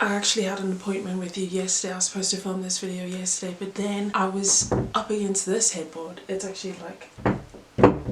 I actually had an appointment with you yesterday. I was supposed to film this video yesterday, but then I was up against this headboard. It's actually like,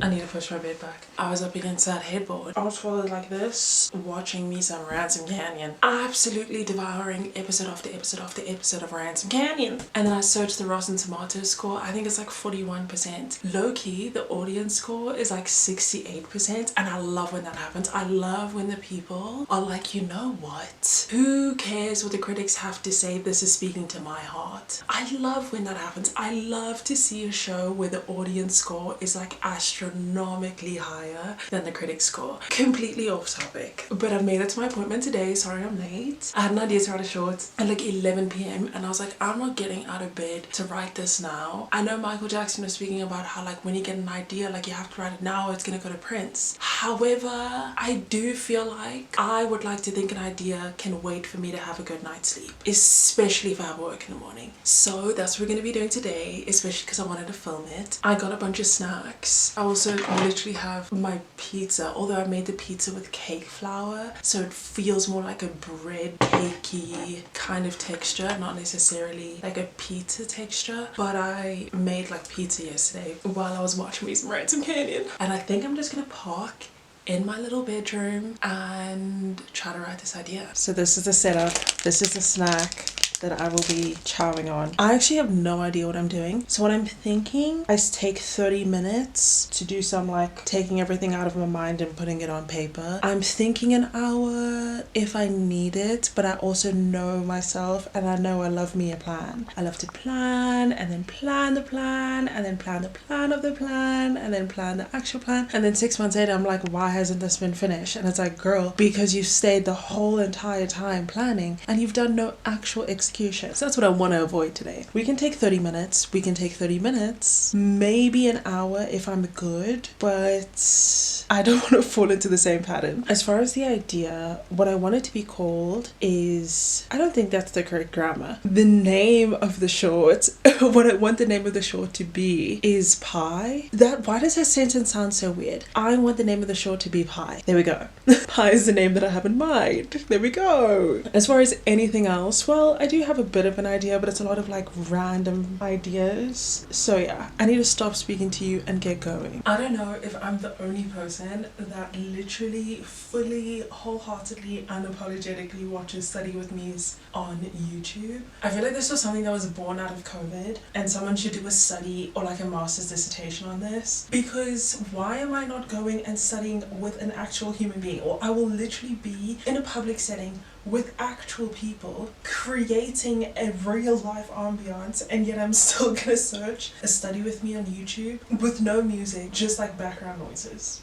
I need to push my bed back. I was up against that headboard. I was followed like this, watching me some Ransom Canyon. Absolutely devouring episode after episode after episode of Ransom Canyon. And then I searched the Rotten Tomatoes score. I think it's like 41%. Low-key, the audience score is like 68%. And I love when that happens. I love when the people are like, you know what? Who cares what the critics have to say? This is speaking to my heart. I love when that happens. I love to see a show where the audience score is like astronomically higher than the critic score. Completely off topic, but I've made it to my appointment today. Sorry I'm late. I had an idea to write a short at like 11 p.m. and I was like, I'm not getting out of bed to write this now. I know Michael Jackson was speaking about how like when you get an idea, like you have to write it now or it's gonna go to Prince. However, I do feel like I would like to think an idea can wait for me to have a good night's sleep, especially if I have work in the morning. So that's what we're gonna be doing today, especially because I wanted to film it. I got a bunch of snacks. I also literally have my pizza, although I made the pizza with cake flour, so it feels more like a bread cakey kind of texture, not necessarily like a pizza texture. But I made like pizza yesterday while I was watching me some Ransom Canyon, and I think I'm just gonna park in my little bedroom and try to write this idea. So this is the setup. This is the snack that I will be chowing on. I actually have no idea what I'm doing. So what I'm thinking is take 30 minutes to do some like taking everything out of my mind and putting it on paper. I'm thinking an hour if I need it, but I also know myself and I know I love me a plan. I love to plan and then plan the plan and then plan the plan of the plan and then plan the actual plan. And then 6 months later, I'm like, why hasn't this been finished? And it's like, girl, because you stayed the whole entire time planning and you've done no actual execution. So that's what I want to avoid today. We can take 30 minutes. We can take 30 minutes, maybe an hour if I'm good, but I don't want to fall into the same pattern. As far as the idea, what I want it to be called is, I don't think that's the correct grammar. The name of the short, what I want the name of the short to be is Pie. Why does that sentence sound so weird? I want the name of the short to be Pie. There we go. Pie is the name that I have in mind. There we go. As far as anything else, well, I do have a bit of an idea, but it's a lot of like random ideas. So yeah, I need to stop speaking to you and get going. I don't know if I'm the only person that literally fully wholeheartedly unapologetically watches Study With Me's on YouTube. I feel like this was something that was born out of COVID and someone should do a study or like a master's dissertation on this, because why am I not going and studying with an actual human being? Or I will literally be in a public setting with actual people creating a real life ambiance, and yet I'm still gonna search a Study With Me on YouTube with no music, just like background noises.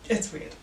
It's weird.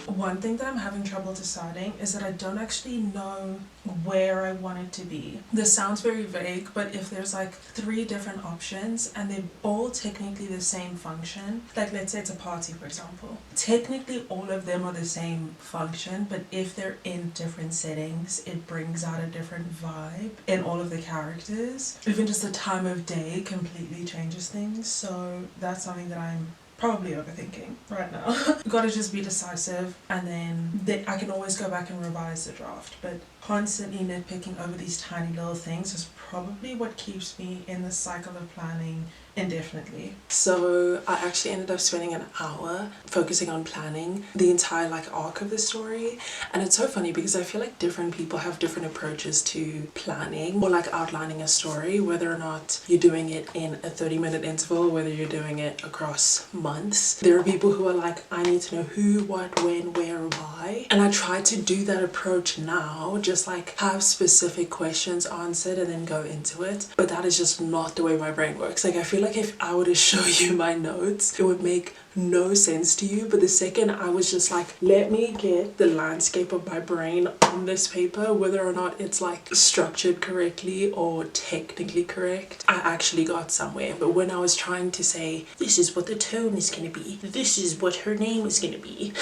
One thing that I'm having trouble deciding is that I don't actually know where I want it to be. This sounds very vague, but if there's like 3 different options and they're all technically the same function, like let's say it's a party for example, technically all of them are the same function, but if they're in different settings, it brings out a different vibe in all of the characters. Even just the time of day completely changes things, so that's something that I'm probably overthinking right now. Gotta just be decisive, and then I can always go back and revise the draft, but constantly nitpicking over these tiny little things is probably what keeps me in the cycle of planning indefinitely. So I actually ended up spending an hour focusing on planning the entire like arc of the story, and it's so funny because I feel like different people have different approaches to planning or like outlining a story, whether or not you're doing it in a 30-minute interval, whether you're doing it across months. There are people who are like, I need to know who, what, when, where, why, and I try to do that approach now, just like have specific questions answered and then go into it, but that is just not the way my brain works. Like I feel like if I were to show you my notes, it would make no sense to you, but the second I was just like, let me get the landscape of my brain on this paper, whether or not it's like structured correctly or technically correct, I actually got somewhere. But when I was trying to say, this is what the tone is going to be, this is what her name is going to be,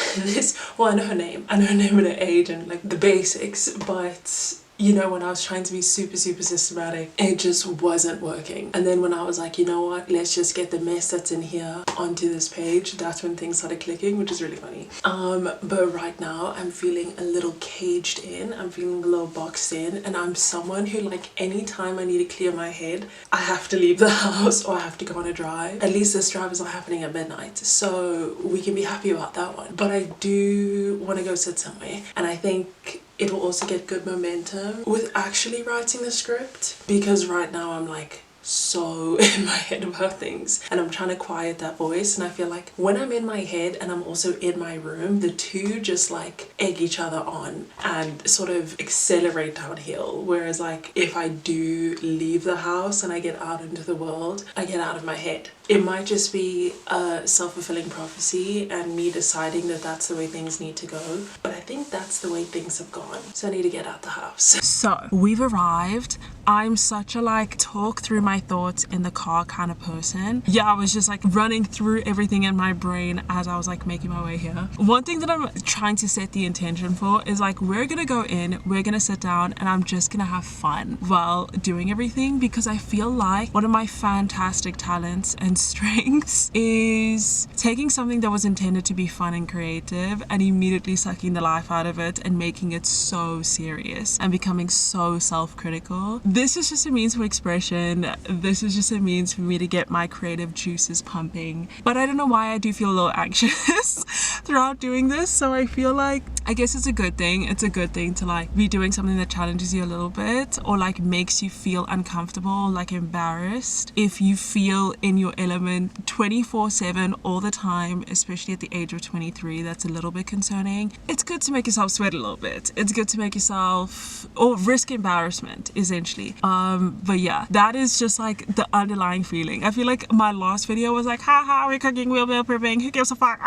well, I know her name and her age and like the basics, but you know, when I was trying to be super systematic, it just wasn't working. And then when I was like, you know what, let's just get the mess that's in here onto this page, that's when things started clicking, which is really funny. But right now I'm feeling a little caged in, I'm feeling a little boxed in, and I'm someone who, like, anytime I need to clear my head, I have to leave the house or I have to go on a drive. At least this drive is not happening at midnight, so we can be happy about that one. But I do want to go sit somewhere, and I think it will also get good momentum with actually writing the script, because right now I'm like so in my head about things and I'm trying to quiet that voice. And I feel like when I'm in my head and I'm also in my room, the two just like egg each other on and sort of accelerate downhill. Whereas like if I do leave the house and I get out into the world, I get out of my head. It might just be a self-fulfilling prophecy and me deciding that that's the way things need to go, but I think that's the way things have gone, so I need to get out the house. So we've arrived. I'm such a like talk through my thoughts in the car kind of person. Yeah, I was just like running through everything in my brain as I was like making my way here. One thing that I'm trying to set the intention for is like, we're gonna go in, we're gonna sit down, and I'm just gonna have fun while doing everything, because I feel like one of my fantastic talents and strengths is taking something that was intended to be fun and creative and immediately sucking the life out of it and making it so serious and becoming so self-critical. This is just a means for expression. This is just a means for me to get my creative juices pumping. But I don't know why I do feel a little anxious throughout doing this. So I feel like, I guess it's a good thing. It's a good thing to like be doing something that challenges you a little bit or like makes you feel uncomfortable, like embarrassed. If you feel in your element 24/7 all the time, especially at the age of 23, that's a little bit concerning. It's good to make yourself sweat a little bit. It's good to make yourself, or risk embarrassment essentially. But yeah, that is just like the underlying feeling. I feel like my last video was like, haha, we're cooking, we're meal prepping, who gives a fuck,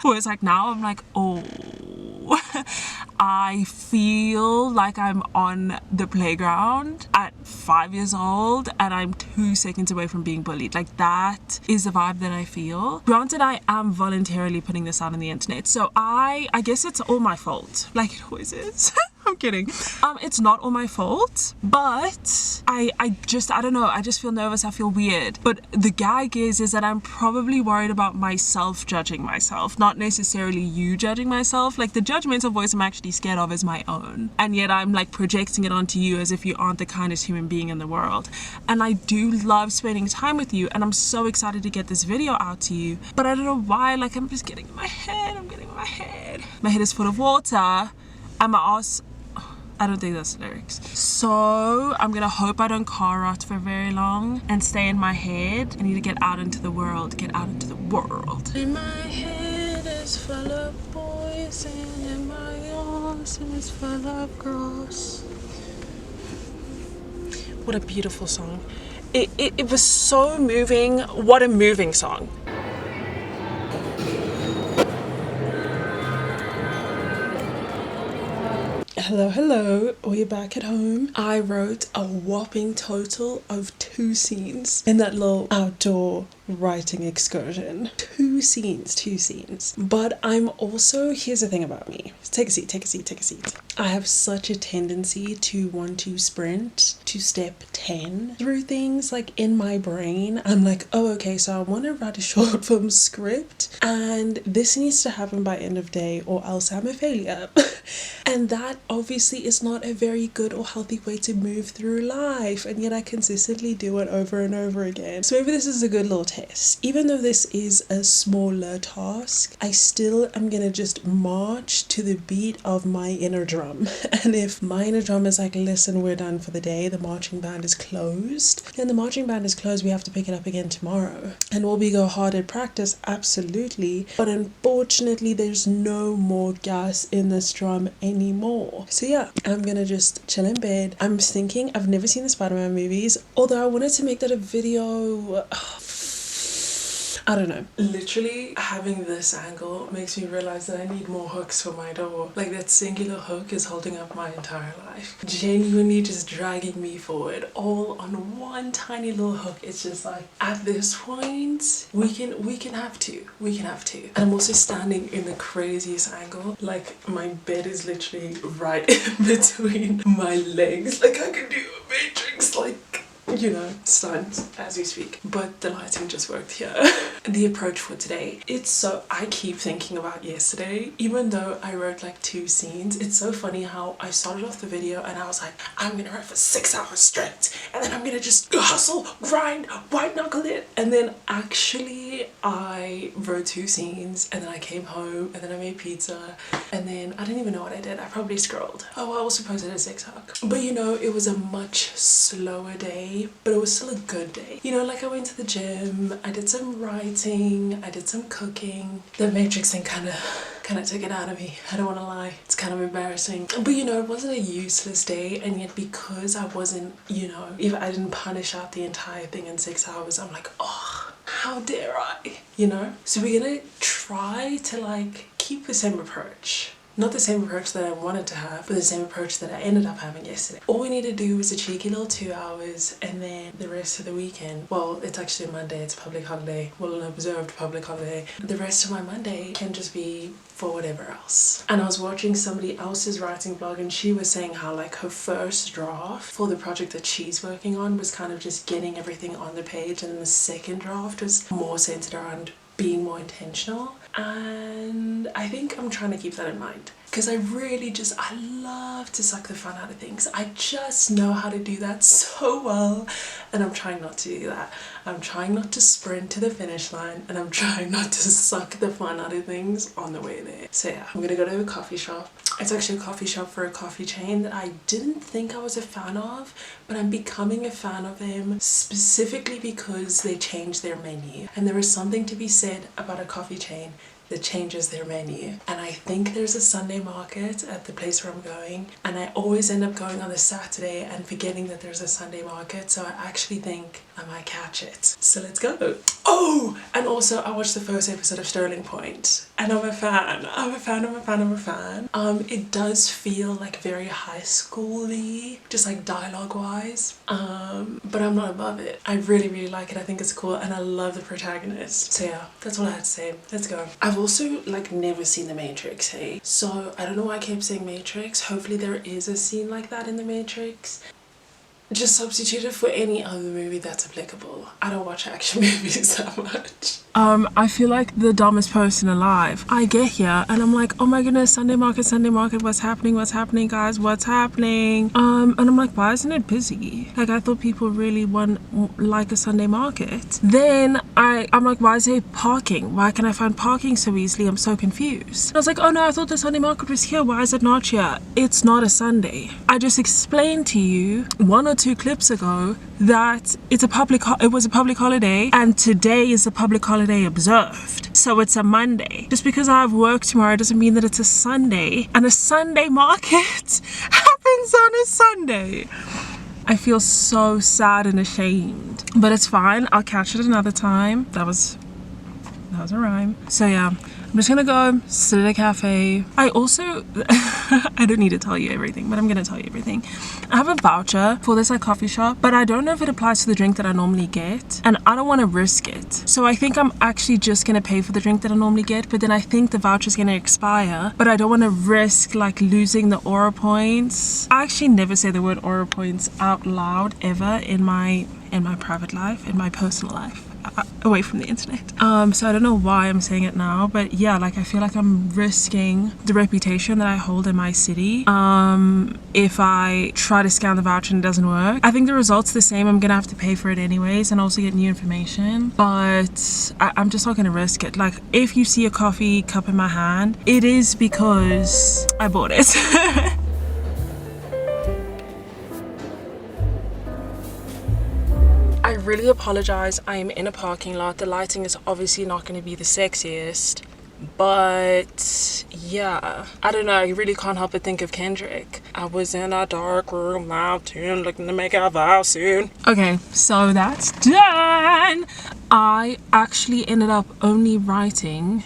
whereas like now I'm like, oh, I feel like I'm on the playground at 5 years old and I'm 2 seconds away from being bullied. Like, that is the vibe that I feel. Granted, I am voluntarily putting this out on the internet, so I guess it's all my fault, like it always is. I'm kidding. It's not all my fault, but I don't know, I just feel nervous, I feel weird. But the gag is that I'm probably worried about myself judging myself, not necessarily you judging myself. Like, the judgmental voice I'm actually scared of is my own, and yet I'm like projecting it onto you as if you aren't the kindest human being in the world. And I do love spending time with you, and I'm so excited to get this video out to you, but I don't know why, like, I'm just getting in my head. My head is full of water and my ass, I don't think that's the lyrics. So I'm gonna hope I don't car rot for very long and stay in my head. I need to get out into the world, In my head is full of boys and in my arms is full of girls. What a beautiful song. It was so moving. What a moving song. Hello, we're back at home. I wrote a whopping total of 2 scenes in that little outdoor writing excursion. 2 scenes. But I'm also, here's the thing about me. Take a seat. I have such a tendency to want to sprint to step 10 through things. Like, in my brain, I'm like, oh, okay, so I want to write a short film script and this needs to happen by end of day or else I'm a failure. And that obviously is not a very good or healthy way to move through life, and yet I consistently do it over and over again. So maybe this is a good little test. Even though this is a smaller task, I still am gonna just march to the beat of my inner drum. And if my inner drum is like, listen, we're done for the day, the marching band is closed, then the marching band is closed, we have to pick it up again tomorrow. And will we go hard at practice? Absolutely. But unfortunately, there's no more gas in this drum anymore. So yeah, I'm gonna just chill in bed. I'm thinking, I've never seen the Spider-Man movies, although I wanted to make that a video. I don't know. Literally having this angle makes me realize that I need more hooks for my door. Like that singular hook is holding up my entire life. Genuinely just dragging me forward all on one tiny little hook. It's just like at this point we can have two. And I'm also standing in the craziest angle. Like my bed is literally right in between my legs. Like I could do a matrix, like, you know, stunt as we speak, but the lighting just worked here. The approach for today, it's so, I keep thinking about yesterday, even though I wrote like 2 scenes. It's so funny how I started off the video and I was like, I'm gonna write for 6 hours straight and then I'm gonna just hustle, grind, white knuckle it, and then actually I wrote 2 scenes and then I came home and then I made pizza and then I didn't even know what I did. I probably scrolled. Oh, I also posted a TikTok, but you know, it was a much slower day, but it was still a good day. You know, like I went to the gym, I did some writing, I did some cooking. The matrix thing kind of took it out of me. I don't want to lie. It's kind of embarrassing. But you know, it wasn't a useless day, and yet because I wasn't, you know, if I didn't punish out the entire thing in 6 hours, I'm like, oh, how dare I? You know? So we're gonna try to like keep the same approach. Not the same approach that I wanted to have, but the same approach that I ended up having yesterday. All we need to do is a cheeky little 2 hours, and then the rest of the weekend, well, it's actually Monday, it's a public holiday, well, an observed public holiday. The rest of my Monday can just be for whatever else. And I was watching somebody else's writing blog, and she was saying how like her first draft for the project that she's working on was kind of just getting everything on the page, and then the second draft was more centered around being more intentional. And I think I'm trying to keep that in mind, because I love to suck the fun out of things. I just know how to do that so well, and I'm trying not to do that. I'm trying not to sprint to the finish line, and I'm trying not to suck the fun out of things on the way there. So yeah, I'm gonna go to a coffee shop. It's actually a coffee shop for a coffee chain that I didn't think I was a fan of, but I'm becoming a fan of them specifically because they changed their menu. And there is something to be said about a coffee chain that changes their menu. And I think there's a Sunday market at the place where I'm going, and I always end up going on a Saturday and forgetting that there's a Sunday market, so I actually think I might catch it. So let's go. Oh, and also I watched the first episode of Sterling Point, and I'm a fan. It does feel like very high school-y, just like dialogue wise, but I'm not above it. I really like it. I think it's cool, and I love the protagonist. So yeah, that's all I had to say. Let's go. I've also like never seen The Matrix, hey? So I don't know why I kept saying Matrix. Hopefully there is a scene like that in The Matrix. Just substitute it for any other movie that's applicable. I don't watch action movies that much. I feel like the dumbest person alive. I get here and I'm like, oh my goodness, Sunday market, what's happening guys, what's happening? And I'm like, why isn't it busy? Like I thought people really want like a Sunday market. Then I'm like, why is there parking? Why can I find parking so easily? I'm so confused. And I was like, oh no, I thought the Sunday market was here. Why is it not here? It's not a Sunday. I just explained to you 1 or 2 clips ago that it was a public holiday, and today is a public holiday observed, so it's a Monday. Just because I have work tomorrow doesn't mean that it's a Sunday, and a Sunday market happens on a Sunday. I feel so sad and ashamed, but it's fine. I'll catch it another time. That was a rhyme. So yeah, I'm just gonna go sit at a cafe. I also I don't need to tell you everything, but I'm gonna tell you everything. I have a voucher for this coffee shop, but I don't know if it applies to the drink that I normally get, and I don't want to risk it. So I think I'm actually just gonna pay for the drink that I normally get, but then I think the voucher's gonna expire, but I don't want to risk like losing the Aura points. I actually never say the word Aura points out loud ever in my private life, in my personal life, away from the internet. So I don't know why I'm saying it now, but yeah, like I feel like I'm risking the reputation that I hold in my city if I try to scan the voucher and it doesn't work. I think the result's the same. I'm gonna have to pay for it anyways and also get new information, but I'm just not gonna risk it. Like if you see a coffee cup in my hand, it is because I bought it. I really apologize. I am in a parking lot. The lighting is obviously not going to be the sexiest, but yeah, I don't know. I really can't help but think of Kendrick. I was in a dark room, loud tune, looking to make a vow soon. Okay, so that's done. I actually ended up only writing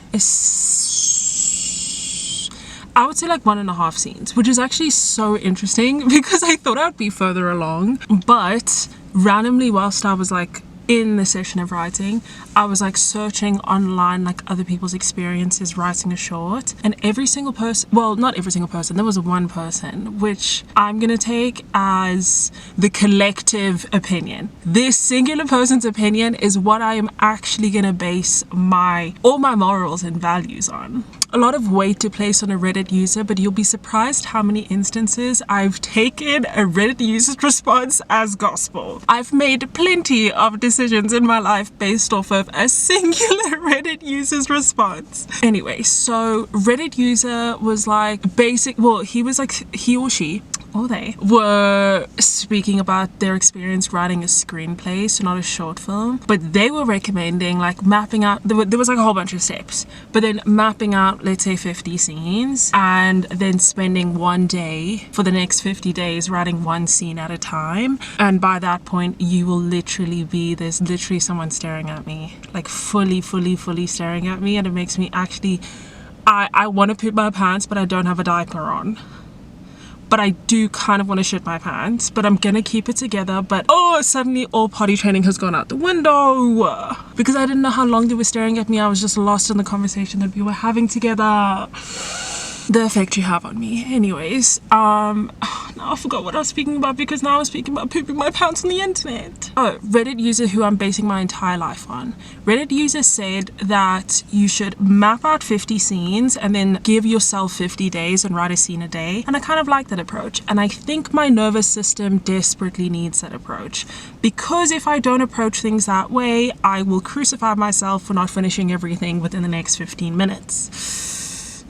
I would say like 1.5 scenes, which is actually so interesting because I thought I'd be further along. But randomly, whilst I was like in the session of writing, I was like searching online like other people's experiences writing a short, and every single person, well, not every single person, there was one person which I'm gonna take as the collective opinion. This singular person's opinion is what I am actually gonna base all my morals and values on. A lot of weight to place on a Reddit user, but you'll be surprised how many instances I've taken a Reddit user's response as gospel. I've made plenty of decisions in my life based off of a singular Reddit user's response. Anyway, so Reddit user was like he or she or they were speaking about their experience writing a screenplay, so not a short film, but they were recommending like mapping out, there was like a whole bunch of steps, but then mapping out, let's say 50 scenes, and then spending one day for the next 50 days writing one scene at a time. And by that point you will there's literally someone staring at me, like fully staring at me, and it makes me actually, I want to poop my pants, but I don't have a diaper on. But I do kind of want to shit my pants, but I'm gonna keep it together. But suddenly all potty training has gone out the window because I didn't know how long they were staring at me. I was just lost in the conversation that we were having together. The effect you have on me. Anyways, now I forgot what I was speaking about because now I was speaking about pooping my pants on the internet. Oh, Reddit user who I'm basing my entire life on. Reddit user said that you should map out 50 scenes and then give yourself 50 days and write a scene a day. And I kind of like that approach. And I think my nervous system desperately needs that approach, because if I don't approach things that way, I will crucify myself for not finishing everything within the next 15 minutes.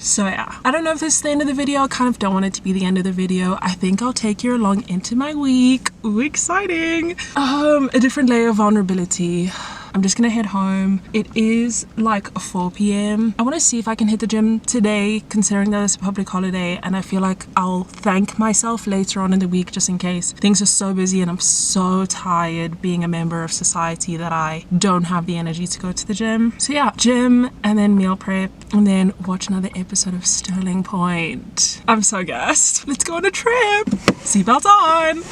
So yeah, I don't know if this is the end of the video. I kind of don't want it to be the end of the video. I think I'll take you along into my week. Ooh, exciting. A different layer of vulnerability. I'm just gonna head home. It is like 4 p.m. I want to see if I can hit the gym today, considering that it's a public holiday, and I feel like I'll thank myself later on in the week just in case. Things are so busy and I'm so tired being a member of society that I don't have the energy to go to the gym. So yeah, gym and then meal prep and then watch another episode of Sterling Point. I'm so gassed. Let's go on a trip. Seatbelts on.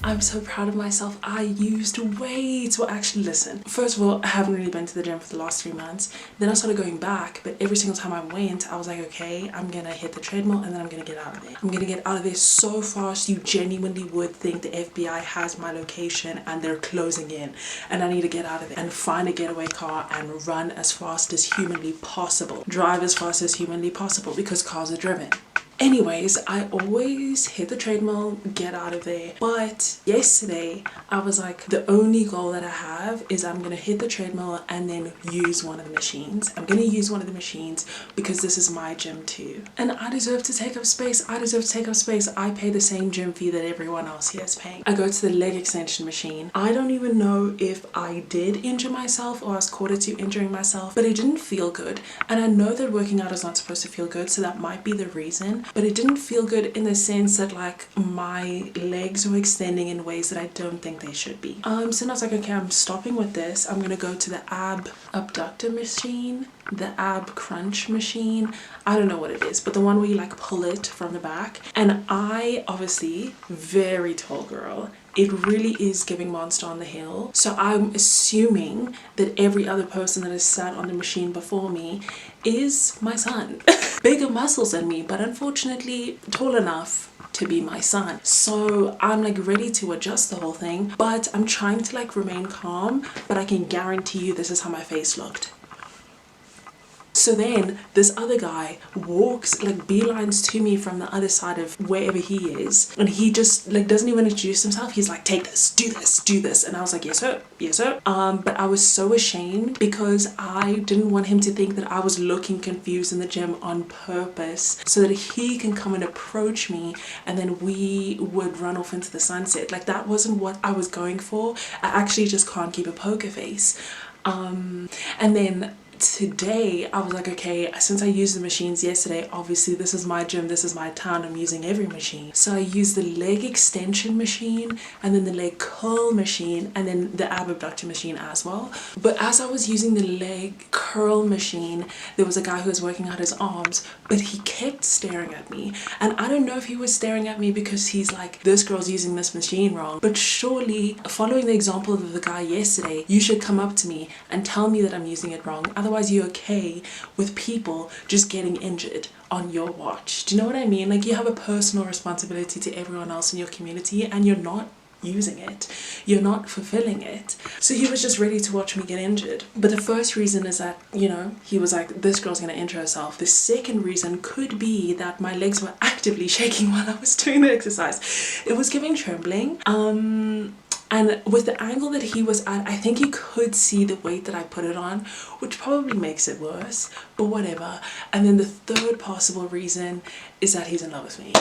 I'm so proud of myself. I used way to actually listen. First of all, I haven't really been to the gym for the last 3 months. Then I started going back, but every single time I went, I was like, okay, I'm gonna hit the treadmill and then I'm gonna get out of there. I'm gonna get out of there so fast you genuinely would think the FBI has my location and they're closing in, and I need to get out of there and find a getaway car and run as fast as humanly possible. Drive as fast as humanly possible because cars are driven. Anyways, I always hit the treadmill, get out of there. But yesterday, I was like, the only goal that I have is I'm gonna hit the treadmill and then use one of the machines. I'm gonna use one of the machines because this is my gym too. And I deserve to take up space. I deserve to take up space. I pay the same gym fee that everyone else here is paying. I go to the leg extension machine. I don't even know if I did injure myself or I was quartered to injuring myself, but it didn't feel good. And I know that working out is not supposed to feel good, so that might be the reason. But it didn't feel good in the sense that like my legs were extending in ways that I don't think they should be. So I was like, okay, I'm stopping with this. I'm gonna go to the ab abductor machine, the ab crunch machine. I don't know what it is, but the one where you like pull it from the back. And I, obviously, very tall girl, it really is giving Monster on the Hill. So I'm assuming that every other person that has sat on the machine before me is my son. Bigger muscles than me, but unfortunately tall enough to be my son. So I'm like ready to adjust the whole thing, but I'm trying to like remain calm, but I can guarantee you this is how my face looked. So then this other guy walks, like beelines to me from the other side of wherever he is, and he just like doesn't even introduce himself. He's like, take this, do this, do this. And I was like, yes sir, yes sir. But I was so ashamed because I didn't want him to think that I was looking confused in the gym on purpose so that he can come and approach me and then we would run off into the sunset. Like that wasn't what I was going for. I actually just can't keep a poker face. And then today I was like, okay, since I used the machines yesterday, obviously this is my gym, this is my town, I'm using every machine. So I used the leg extension machine, and then the leg curl machine, and then the ab abductor machine as well. But as I was using the leg curl machine, there was a guy who was working out his arms, but he kept staring at me. And I don't know if he was staring at me because he's like, this girl's using this machine wrong, but surely following the example of the guy yesterday, you should come up to me and tell me that I'm using it wrong. Otherwise you're okay with people just getting injured on your watch. Do you know what I mean? Like, you have a personal responsibility to everyone else in your community, and you're not using it, you're not fulfilling it. So he was just ready to watch me get injured. But the first reason is that, you know, he was like, this girl's gonna injure herself. The second reason could be that my legs were actively shaking while I was doing the exercise. It was giving trembling. And with the angle that he was at, I think you could see the weight that I put it on, which probably makes it worse, but whatever. And then the third possible reason is that he's in love with me.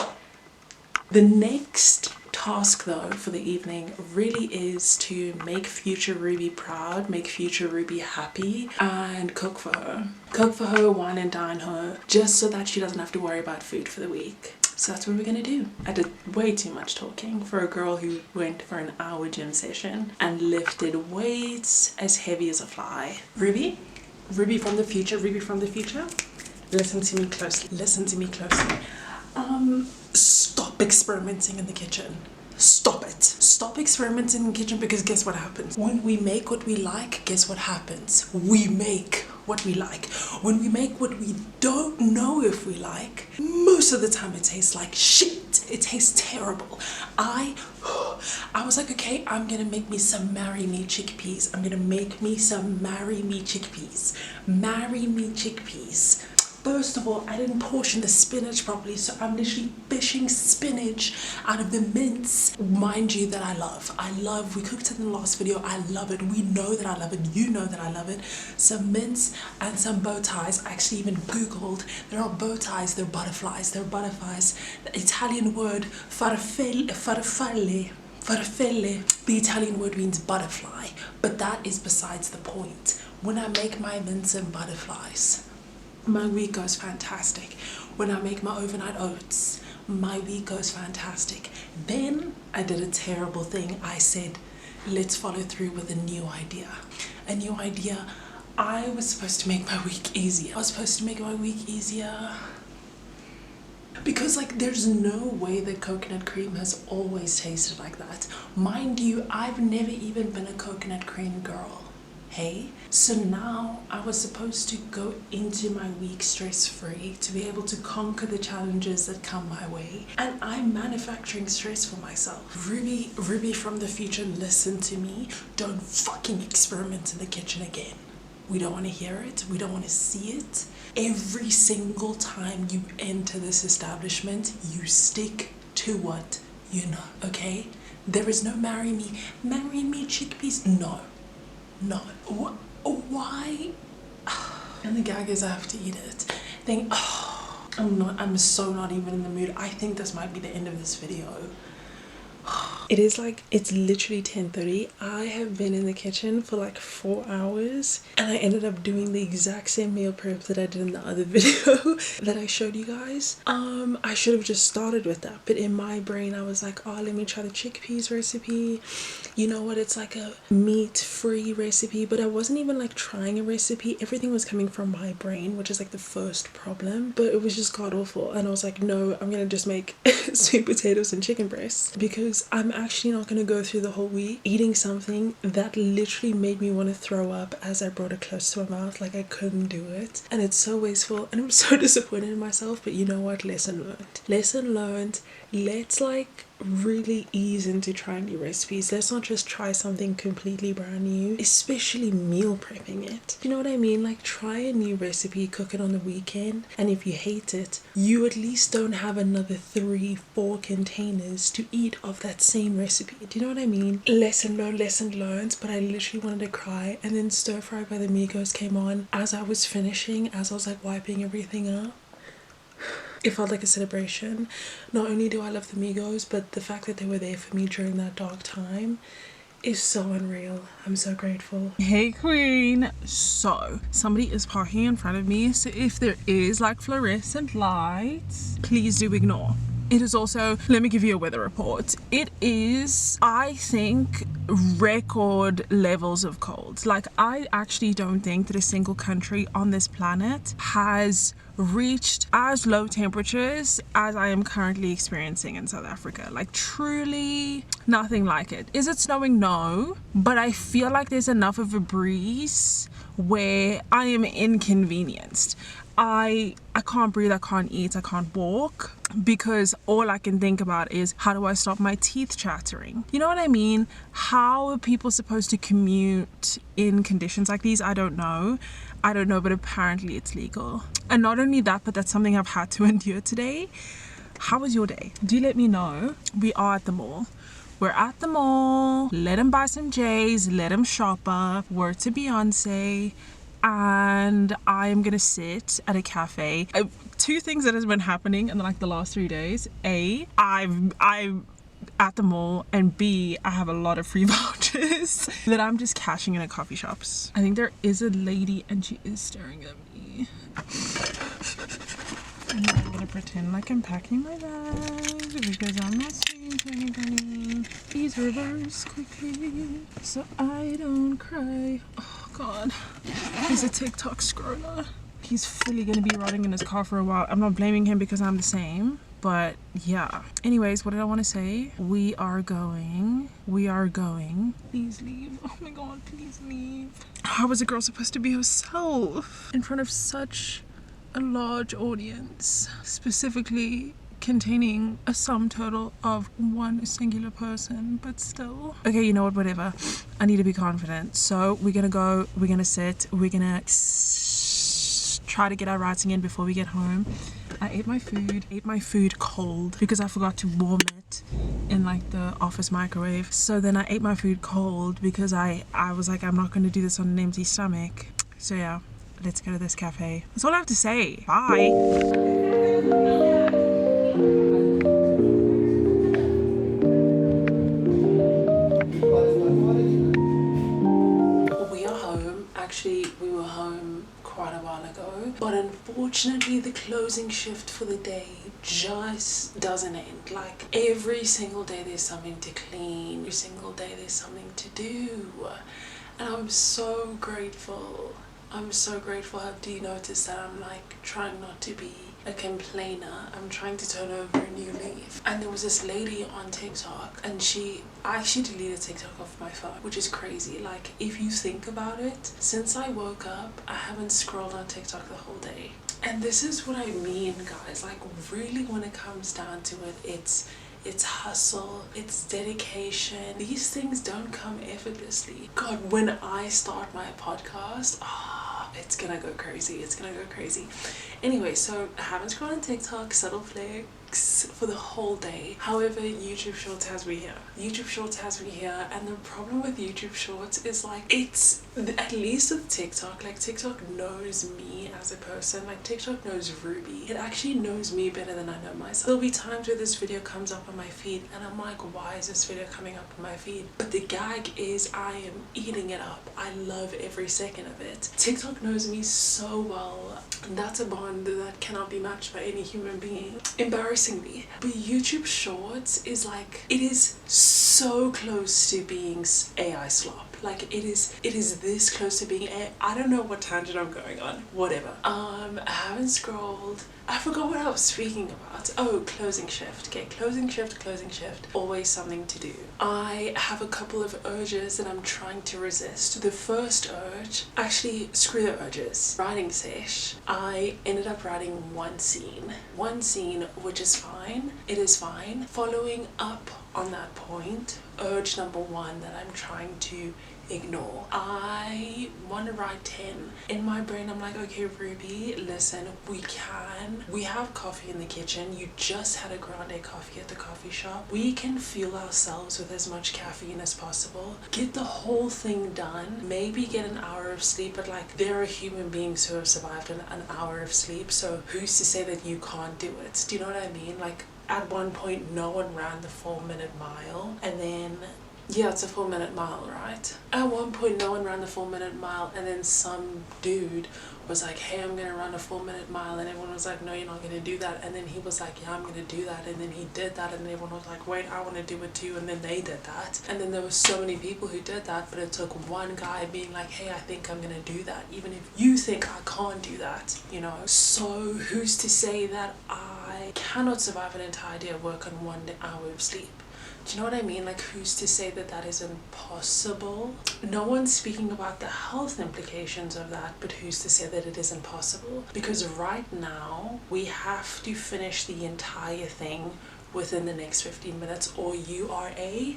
The next task though for the evening really is to make future Ruby proud, make future Ruby happy, and cook for her. Cook for her, wine and dine her, just so that she doesn't have to worry about food for the week. So that's what we're gonna do. I did way too much talking for a girl who went for an hour gym session and lifted weights as heavy as a fly. Ruby from the future, listen to me closely, listen to me closely. Stop experimenting in the kitchen. Stop it. Stop experimenting in the kitchen, because guess what happens? When we make what we like, guess what happens? We make what we like. When we make what we don't know if we like, most of the time it tastes like shit. It tastes terrible. I was like, okay, I'm gonna make me some marry me chickpeas. I'm gonna make me some marry me chickpeas. Marry me chickpeas. First of all, I didn't portion the spinach properly, so I'm literally fishing spinach out of the mince. Mind you, that I love, we cooked it in the last video, I love it, we know that I love it, you know that I love it. Some mince and some bow ties. I actually even googled, they're not bow ties, they're butterflies, The Italian word farfalle, the Italian word means butterfly, but that is besides the point. When I make my mince and butterflies, my week goes fantastic. When I make my overnight oats, my week goes fantastic. Then I did a terrible thing. I said, let's follow through with a new idea. I was supposed to make my week easier. Because like, there's no way that coconut cream has always tasted like that. Mind you, I've never even been a coconut cream girl. Hey, so now I was supposed to go into my week stress-free, to be able to conquer the challenges that come my way, and I'm manufacturing stress for myself. Ruby from the future, listen to me. Don't fucking experiment in the kitchen again. We don't want to hear it, we don't want to see it. Every single time you enter this establishment, you stick to what you know, okay? There is no marry me chickpeas. No. Why? And the gag is I have to eat it. I'm so not even in the mood. I think this might be the end of this video. It's literally 10:30. I have been in the kitchen for like 4 hours, and I ended up doing the exact same meal prep that I did in the other video that I showed you guys. I should have just started with that, but in my brain I was like, oh, let me try the chickpeas recipe. You know what, it's like a meat-free recipe, but I wasn't even like trying a recipe. Everything was coming from my brain, which is like the first problem, but it was just god awful. And I was like, no, I'm gonna just make sweet potatoes and chicken breasts, because I'm actually not going to go through the whole week eating something that literally made me want to throw up as I brought it close to my mouth. Like, I couldn't do it, and it's so wasteful, and I'm so disappointed in myself. But you know what, lesson learned. Let's like really ease into trying new recipes. Let's not just try something completely brand new, especially meal prepping it. You know what I mean? Like, try a new recipe, cook it on the weekend, and if you hate it, you at least don't have another 3-4 containers to eat of that same recipe. Do you know what I mean? Lesson learned. But I literally wanted to cry. And then Stir Fry by the Migos came on as I was finishing, as I was like wiping everything up. It felt like a celebration. Not only do I love the Migos, but the fact that they were there for me during that dark time is so unreal. I'm so grateful. Hey queen. So somebody is parking in front of me, so if there is like fluorescent lights, please do ignore. It is also, let me give you a weather report. It is, I think, record levels of cold. Like, I actually don't think that a single country on this planet has reached as low temperatures as I am currently experiencing in South Africa. Like, truly nothing like it. Is it snowing? No, but I feel like there's enough of a breeze where I am inconvenienced. I can't breathe, I can't eat, I can't walk, because all I can think about is, how do I stop my teeth chattering? You know what I mean? How are people supposed to commute in conditions like these? I don't know, but apparently it's legal. And not only that, but that's something I've had to endure today. How was your day? Do let me know. We are at the mall. We're at the mall. Let him buy some J's, let him shop up. Word to Beyonce. And I am gonna sit at a cafe. Two things that has been happening in like the last 3 days. A, I'm at the mall, and B, I have a lot of free vouchers that I'm just cashing in at coffee shops. I think there is a lady and she is staring at me. And I'm gonna pretend like I'm packing my bag because I'm not saying to anybody. Please reverse quickly so I don't cry. Oh god, he's a TikTok scroller. He's fully gonna be rotting in his car for a while. I'm not blaming him because I'm the same, but yeah. Anyways, what did I want to say? We are going. Please leave. Oh my god, please leave. How was a girl supposed to be herself in front of such a large audience, specifically containing a sum total of one singular person, but still. Okay, you know what, whatever. I need to be confident. So we're gonna go, we're gonna sit, we're gonna try to get our writing in before we get home. I ate my food cold because I forgot to warm it in like the office microwave. So then I ate my food cold because I was like, I'm not gonna do this on an empty stomach. So yeah, let's go to this cafe. That's all I have to say. Bye. We are home. Actually, we were home quite a while ago, but unfortunately the closing shift for the day just doesn't end. Like, every single day there's something to clean, every single day there's something to do, and I'm so grateful. Do you notice that I'm like trying not to be a complainer? I'm trying to turn over a new leaf. And there was this lady on TikTok, and I actually deleted TikTok off my phone, which is crazy. Like, if you think about it, since I woke up, I haven't scrolled on TikTok the whole day. And this is what I mean, guys. Like, really, when it comes down to it, it's hustle, it's dedication. These things don't come effortlessly. God, when I start my podcast, it's gonna go crazy. Anyway, so I haven't scrolled on TikTok, subtle flex for the whole day. However, YouTube Shorts has me here. And the problem with YouTube Shorts is like, it's, at least with TikTok, like TikTok knows me as a person. Like, TikTok knows Ruby. It actually knows me better than I know myself. There'll be times where this video comes up on my feed and I'm like, why is this video coming up on my feed? But the gag is, I am eating it up. I love every second of it. TikTok knows me so well, and that's a bond that cannot be matched by any human being, embarrassingly. But YouTube Shorts is like, it is so close to being AI slop. Like, it is this close to being I don't know what tangent I'm going on, whatever. I haven't scrolled. I forgot what I was speaking about. Oh, closing shift. Okay, closing shift. Always something to do. I have a couple of urges that I'm trying to resist. The first urge, actually, screw the urges. Writing sesh. I ended up writing one scene, which is fine. It is fine. Following up on that point, urge number one that I'm trying to ignore. I want to write 10. In my brain, I'm like, okay, Ruby, listen, we have coffee in the kitchen. You just had a grande coffee at the coffee shop. We can fuel ourselves with as much caffeine as possible. Get the whole thing done. Maybe get an hour of sleep, but like, there are human beings who have survived an hour of sleep, so who's to say that you can't do it? Do you know what I mean? Like, at one point, no one ran the 4-minute mile, and then Yeah, it's a 4-minute mile, right? At one point, no one ran the 4-minute mile, and then some dude was like, hey, I'm gonna run a 4-minute mile, and everyone was like, no, you're not gonna do that. And then he was like, yeah, I'm gonna do that. And then he did that, and everyone was like, wait, I want to do it too. And then they did that, and then there were so many people who did that, but it took one guy being like, hey, I think I'm gonna do that, even if you think I can't do that, you know. So who's to say that I cannot survive an entire day of work on 1 hour of sleep? Do you know what I mean? Like, who's to say that that isn't possible? No one's speaking about the health implications of that, but who's to say that it isn't possible? Because right now, we have to finish the entire thing within the next 15 minutes, or you are a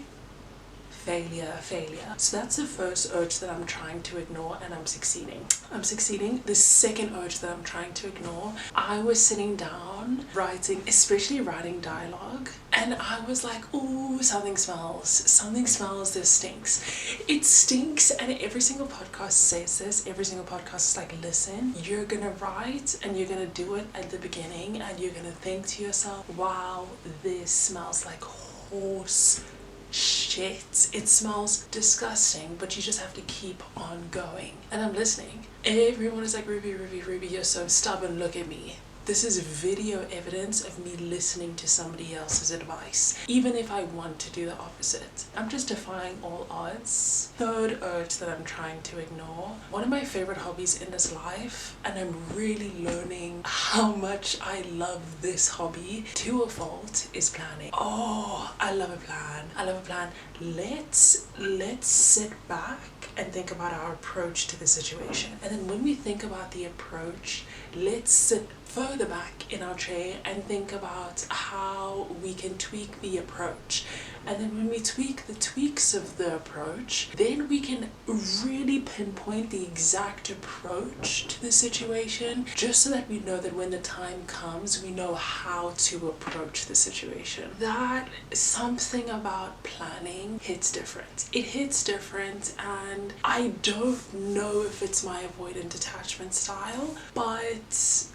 failure. So that's the first urge that I'm trying to ignore, and I'm succeeding. The second urge that I'm trying to ignore, I was sitting down writing, especially writing dialogue, and I was like, ooh, something smells, this stinks. It stinks, and every single podcast says this. Every single podcast is like, listen, you're gonna write and you're gonna do it at the beginning, and you're gonna think to yourself, wow, this smells like horse shit. It smells disgusting, but you just have to keep on going. And I'm listening. Everyone is like, Ruby, you're so stubborn, look at me. This is video evidence of me listening to somebody else's advice, even if I want to do the opposite. I'm just defying all odds. Third urge that I'm trying to ignore. One of my favorite hobbies in this life, and I'm really learning how much I love this hobby to a fault, is planning. Oh, I love a plan. Let's sit back and think about our approach to the situation. And then when we think about the approach, let's sit further back in our chair and think about how we can tweak the approach. And then when we tweak the tweaks of the approach, then we can really pinpoint the exact approach to the situation, just so that we know that when the time comes, we know how to approach the situation. That something about planning hits different. It hits different, and I don't know if it's my avoidant attachment style, but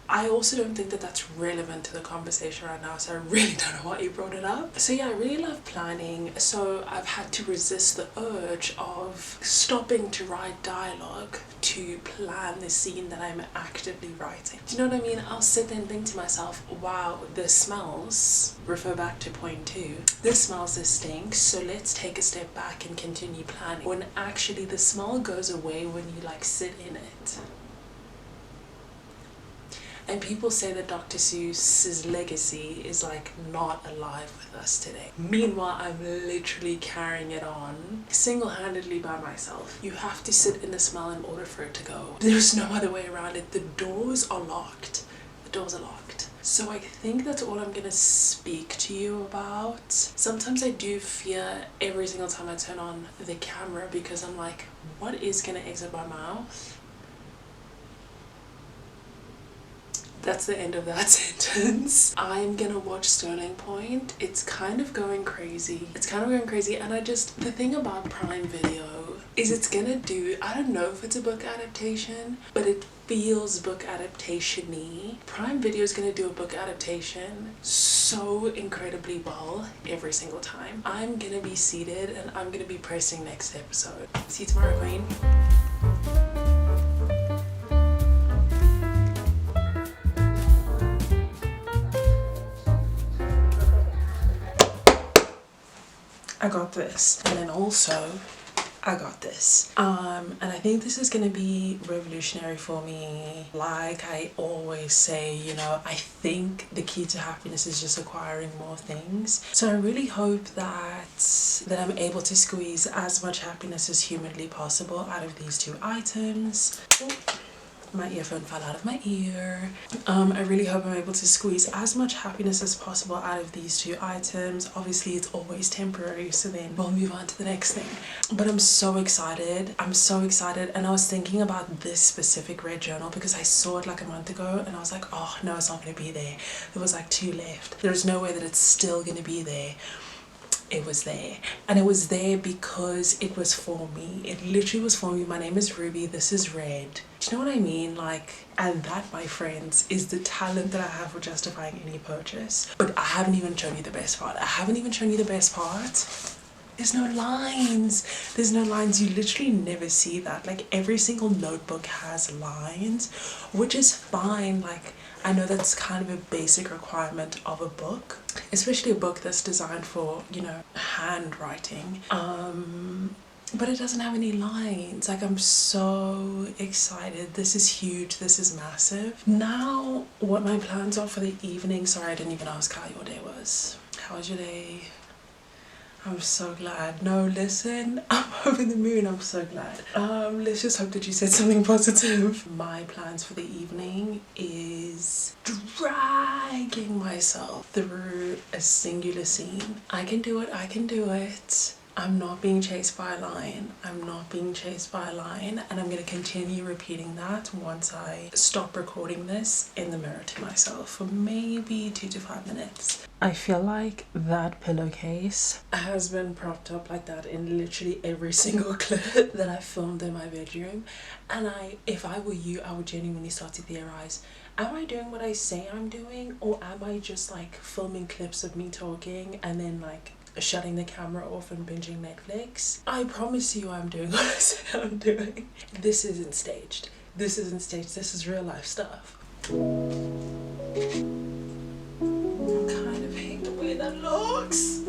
I also don't think that that's relevant to the conversation right now, so I really don't know why you brought it up. So yeah, I really love planning, so I've had to resist the urge of stopping to write dialogue to plan the scene that I'm actively writing. Do you know what I mean? I'll sit there and think to myself, wow, this smells, refer back to point 2, this smells, this stinks, so let's take a step back and continue planning. When actually the smell goes away when you like sit in it. And people say that Dr. Seuss's legacy is like not alive with us today. Meanwhile, I'm literally carrying it on single-handedly by myself. You have to sit in the smell in order for it to go. There's no other way around it. The doors are locked. So I think that's all I'm gonna speak to you about. Sometimes I do fear every single time I turn on the camera, because I'm like, what is gonna exit my mouth? That's the end of that sentence. I'm gonna watch Sterling Point. It's kind of going crazy. And the thing about Prime Video is it's gonna do, I don't know if it's a book adaptation, but it feels book adaptation-y. Prime Video is gonna do a book adaptation so incredibly well every single time. I'm gonna be seated and I'm gonna be pressing next episode. See you tomorrow, Queen. I got this. And then also, I got this. And I think this is gonna be revolutionary for me. Like I always say, you know, I think the key to happiness is just acquiring more things. So I really hope that I'm able to squeeze as much happiness as humanly possible out of these 2 items. Oh. My earphone fell out of my ear. I really hope I'm able to squeeze as much happiness as possible out of these 2 items. Obviously it's always temporary, so then we'll move on to the next thing. But I'm so excited, and I was thinking about this specific red journal because I saw it like a month ago and I was like, oh no, it's not going to be there. There was like 2 left. There's no way that it's still going to be there. It was there, and it was there because it was for me. It literally was for me. My name is Ruby, this is red. Do you know what I mean? Like, and that, my friends, is the talent that I have for justifying any purchase. But I haven't even shown you the best part. There's no lines. There's no lines. You literally never see that. Like every single notebook has lines, which is fine. Like I know that's kind of a basic requirement of a book, especially a book that's designed for, you know, handwriting. But it doesn't have any lines. Like I'm so excited. This is huge. This is massive. Now what my plans are for the evening. Sorry, I didn't even ask how your day was. How was your day? I'm so glad. No, listen, I'm over the moon. I'm so glad. Let's just hope that you said something positive. My plans for the evening is dragging myself through a singular scene. I can do it. I can do it. I'm not being chased by a lion. I'm not being chased by a lion, and I'm going to continue repeating that once I stop recording this in the mirror to myself for maybe 2 to 5 minutes. I feel like that pillowcase has been propped up like that in literally every single clip that I filmed in my bedroom, and if I were you, I would genuinely start to theorize, am I doing what I say I'm doing, or am I just like filming clips of me talking and then like shutting the camera off and binging Netflix? I promise you I'm doing what I say I'm doing. This isn't staged. This isn't staged. This is real life stuff. I kind of hate the way that looks.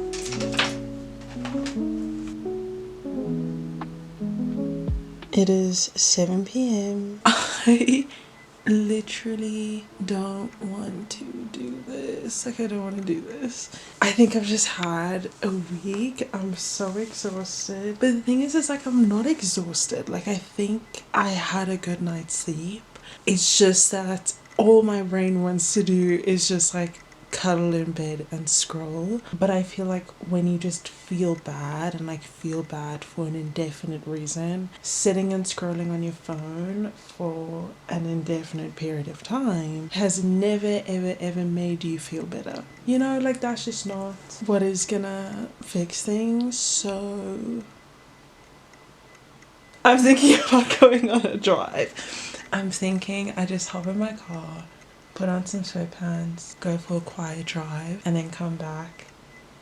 It is 7 p.m. I literally don't want to do this. Like I don't want to do this. I think I've just had a week. I'm so exhausted. But the thing is like I'm not exhausted. Like I think I had a good night's sleep. It's just that all my brain wants to do is just like cuddle in bed and scroll. But I feel like when you just feel bad and like feel bad for an indefinite reason, sitting and scrolling on your phone for an indefinite period of time has never ever made you feel better. You know, like that's just not what is gonna fix things. So I'm thinking about going on a drive. I'm thinking I just hop in my car, put on some sweatpants, go for a quiet drive, and then come back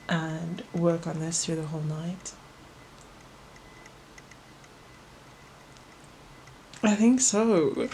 and work on this through the whole night. I think so.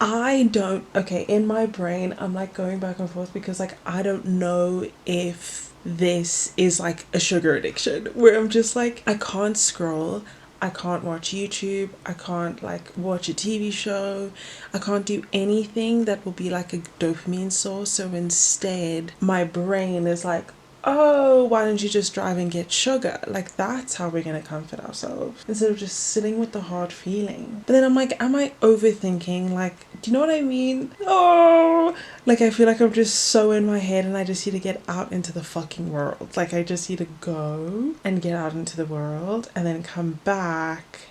Okay, in my brain, I'm like going back and forth because like I don't know if this is like a sugar addiction where I'm just like, I can't scroll. I can't watch YouTube, I can't like watch a TV show, I can't do anything that will be like a dopamine source. So instead, my brain is like, oh, why don't you just drive and get sugar? Like that's how we're gonna comfort ourselves instead of just sitting with the hard feeling. But then I'm like, am I overthinking? Like, do you know what I mean? Oh, like I feel like I'm just so in my head and I just need to get out into the fucking world. Like I just need to go and get out into the world and then come back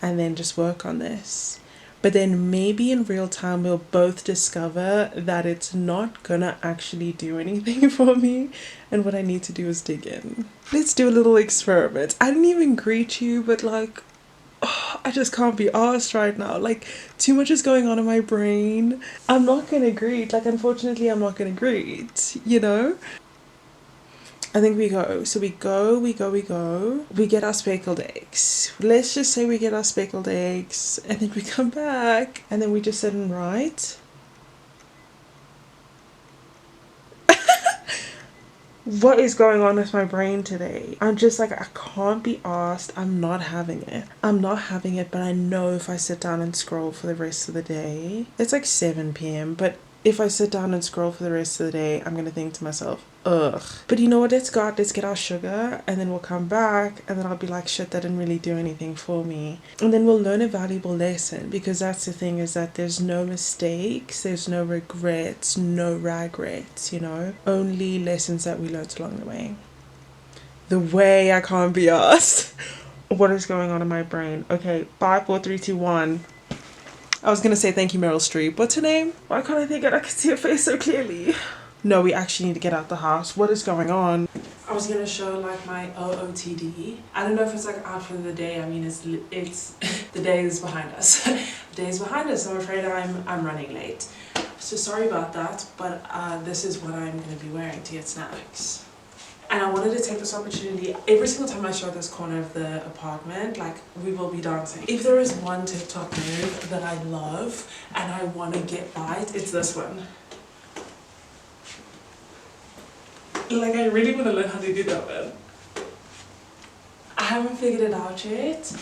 and then just work on this. But then maybe in real time we'll both discover that it's not gonna actually do anything for me, and what I need to do is dig in. Let's do a little experiment. I didn't even greet you, but like, oh, I just can't be arsed right now. Like too much is going on in my brain. I'm not gonna greet. Like unfortunately I'm not gonna greet, you know? I think we go. So we get our speckled eggs. Let's just say we get our speckled eggs and then we come back and then we just sit and write. What is going on with my brain today? I'm just like, I can't be asked. I'm not having it. But I know if I sit down and scroll for the rest of the day, it's like 7 p.m. But if I sit down and scroll for the rest of the day, I'm gonna think to myself, ugh. But you know what, let's get our sugar and then we'll come back and then I'll be like, shit, that didn't really do anything for me. And then we'll learn a valuable lesson, because that's the thing, is that there's no mistakes, there's no regrets, no regrets, you know? Only lessons that we learned along the way. The way I can't be asked. What is going on in my brain? Okay, 5, 4, 3, 2, 1. I was gonna say thank you, Meryl Streep. What's her name? Why can't I think it? I can see her face so clearly. No, we actually need to get out the house. What is going on? I was gonna show like my OOTD. I don't know if it's like outfit of the day. I mean, it's the day is behind us. The day is behind us. I'm afraid I'm running late. So sorry about that. But this is what I'm gonna be wearing to get snacks. And I wanted to take this opportunity. Every single time I show this corner of the apartment, like, we will be dancing. If there is one TikTok move that I love and I want to get right, it's this one. Like, I really want to learn how to do that one. I haven't figured it out yet.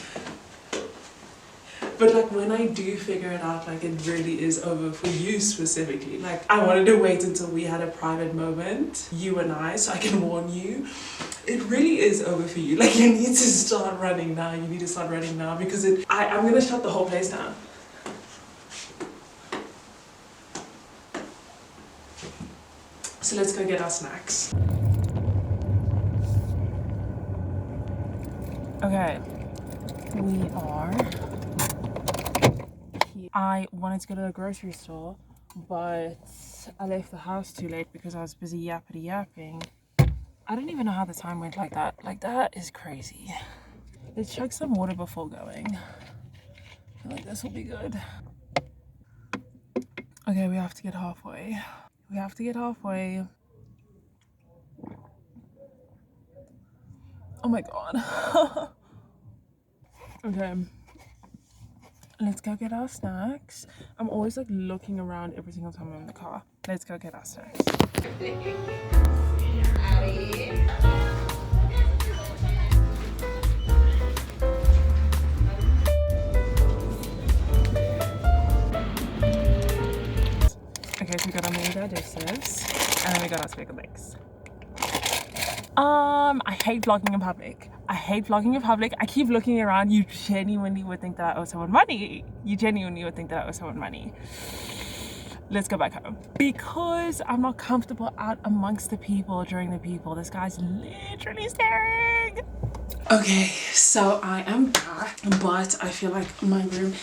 But like, when I do figure it out, like, it really is over for you specifically. Like, I wanted to wait until we had a private moment, you and I, so I can warn you. It really is over for you. Like, you need to start running now. You need to start running now because I'm gonna shut the whole place down. So let's go get our snacks. Okay, we are here. I wanted to go to the grocery store, but I left the house too late because I was busy yappity yapping. I don't even know how the time went like that. Like, that is crazy. Let's chug some water before going. I feel like this will be good. Okay, we have to get halfway. We have to get halfway. Oh my god. Okay. Let's go get our snacks. I'm always like looking around every single time I'm in the car. Let's go get our snacks. Okay, so we got our mini digestives and then we got our speckled eggs. I hate vlogging in public. I hate vlogging in public. I keep looking around. You genuinely would think that I owe someone money. You genuinely would think that I owe someone money. Let's go back home. Because I'm not comfortable out amongst the people during the people. This guy's literally staring. Okay, so I am back, but I feel like my room,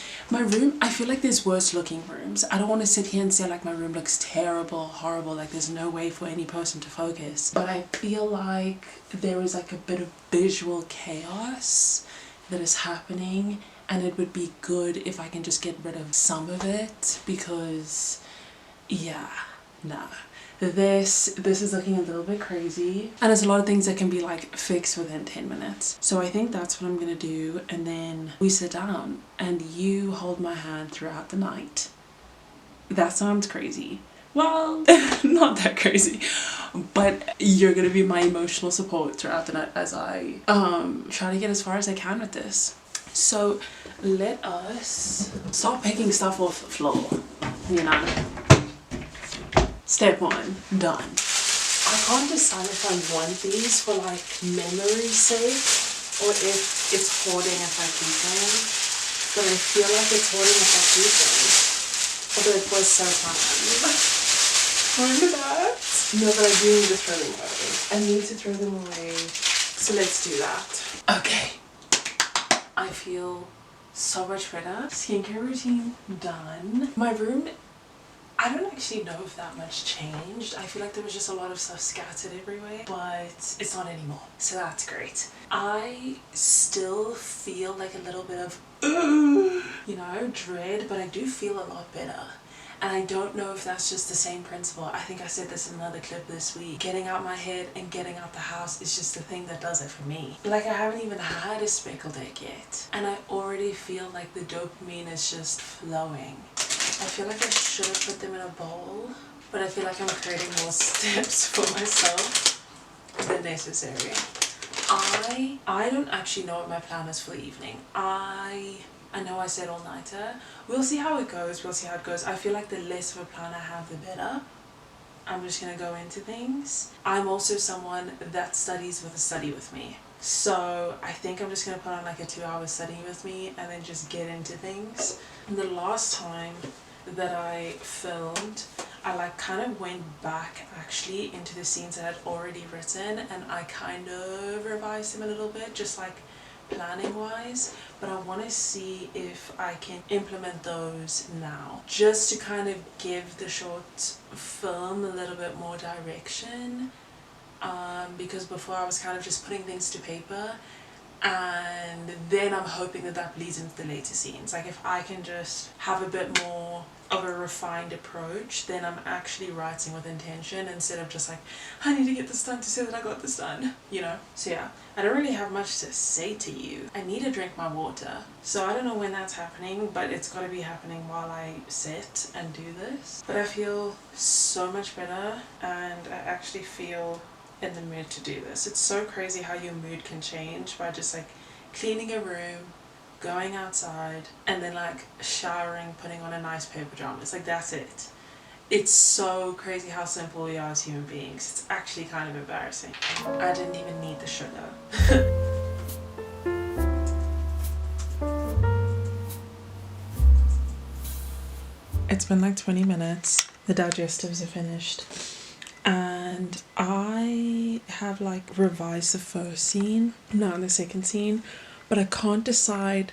I feel like there's worse looking rooms. I don't want to sit here and say like my room looks terrible, horrible, like there's no way for any person to focus. But I feel like there is like a bit of visual chaos that is happening, and it would be good if I can just get rid of some of it because, yeah, nah. This is looking a little bit crazy, and there's a lot of things that can be like fixed within 10 minutes. So I think that's what I'm gonna do, and then we sit down and you hold my hand throughout the night. That sounds crazy. Well, not that crazy, but you're gonna be my emotional support throughout the night as I try to get as far as I can with this. So let us start picking stuff off the floor, you know. Step 1, done. I can't decide if I want these for like memory's sake or if it's hoarding if I keep them. But I feel like it's hoarding if I keep them. Although it was so fun. Remember that? No, but I do need to throw them away. I need to throw them away. So let's do that. Okay. I feel so much better. Skincare routine done. My room, I don't actually know if that much changed. I feel like there was just a lot of stuff scattered everywhere, but it's not anymore. So that's great. I still feel like a little bit of, you know, dread, but I do feel a lot better. And I don't know if that's just the same principle. I think I said this in another clip this week. Getting out my head and getting out the house is just the thing that does it for me. Like, I haven't even had a speckled egg yet, and I already feel like the dopamine is just flowing. I feel like I should have put them in a bowl, but I feel like I'm creating more steps for myself than necessary. I don't actually know what my plan is for the evening. I know I said all-nighter. We'll see how it goes. We'll see how it goes. I feel like the less of a plan I have, the better. I'm just gonna go into things. I'm also someone that studies with a study with me. So I think I'm just gonna put on like a 2-hour study with me and then just get into things. And the last time that I filmed, I like kind of went back actually into the scenes that I had already written, and I kind of revised them a little bit, just like planning wise, but I want to see if I can implement those now, just to kind of give the short film a little bit more direction, because before I was kind of just putting things to paper, and then I'm hoping that that bleeds into the later scenes. Like, if I can just have a bit more more of a refined approach, then I'm actually writing with intention instead of just like, I need to get this done to say that I got this done, you know? So yeah, I don't really have much to say to you. I need to drink my water. So I don't know when that's happening, but it's got to be happening while I sit and do this. But I feel so much better, and I actually feel in the mood to do this. It's so crazy how your mood can change by just like cleaning a room, going outside, and then like showering, putting on a nice pair of pajamas. Like that's it. It's so crazy how simple we are as human beings. It's actually kind of embarrassing. I didn't even need the sugar. It's been like 20 minutes. The digestives are finished. And I have like revised the first scene, now the second scene, but I can't decide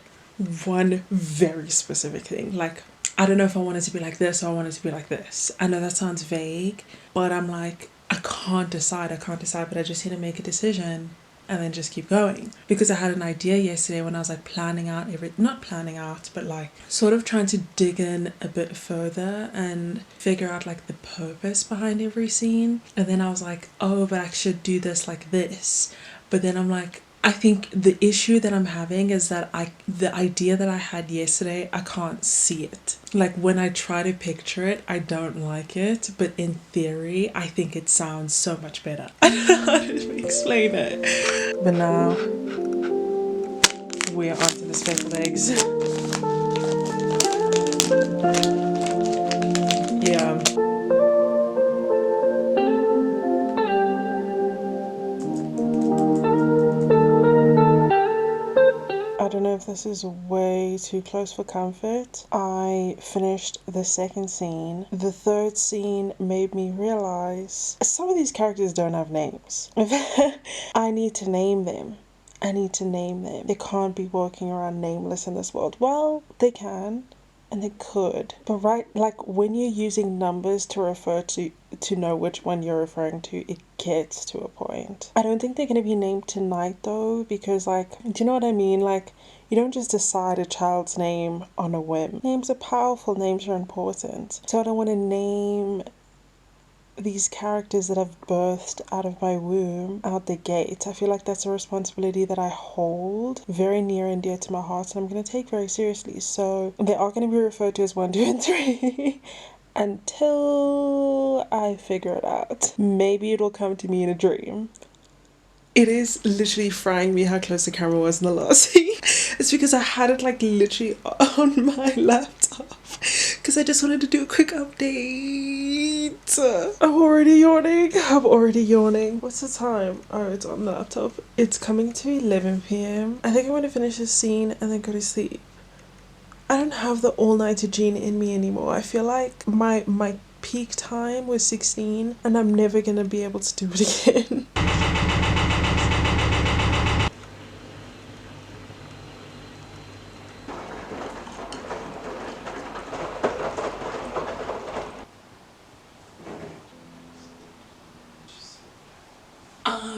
one very specific thing. Like, I don't know if I want it to be like this or I want it to be like this. I know that sounds vague, but I'm like, I can't decide, but I just need to make a decision and then just keep going. Because I had an idea yesterday when I was like planning out not planning out, but like sort of trying to dig in a bit further and figure out like the purpose behind every scene. And then I was like, oh, but I should do this like this. But then I'm like, I think the issue that I'm having is that the idea that I had yesterday, I can't see it. Like when I try to picture it, I don't like it. But in theory, I think it sounds so much better. I don't know how to explain it. But now, we are onto the speckled eggs. Yeah. I don't know if this is way too close for comfort. I finished the second scene. The third scene made me realize some of these characters don't have names. I need to name them. They can't be walking around nameless in this world. Well, they can. And they could, but right, like when you're using numbers to refer to know which one you're referring to, it gets to a point. I don't think they're going to be named tonight though, because like, do you know what I mean? Like, you don't just decide a child's name on a whim. Names are powerful, names are important. So I don't want to name these characters that have birthed out of my womb out the gate. I feel like that's a responsibility that I hold very near and dear to my heart, and I'm going to take very seriously. So they are going to be referred to as 1, 2, and 3 until I figure it out. Maybe it'll come to me in a dream. It is literally frying me how close the camera was in the last scene. It's because I had it like literally on my laptop because I just wanted to do a quick update. I'm already yawning. What's the time? Oh, it's on the laptop. It's coming to 11 p.m. I think I'm going to finish this scene and then go to sleep. I don't have the all-nighter gene in me anymore. I feel like my peak time was 16 and I'm never going to be able to do it again.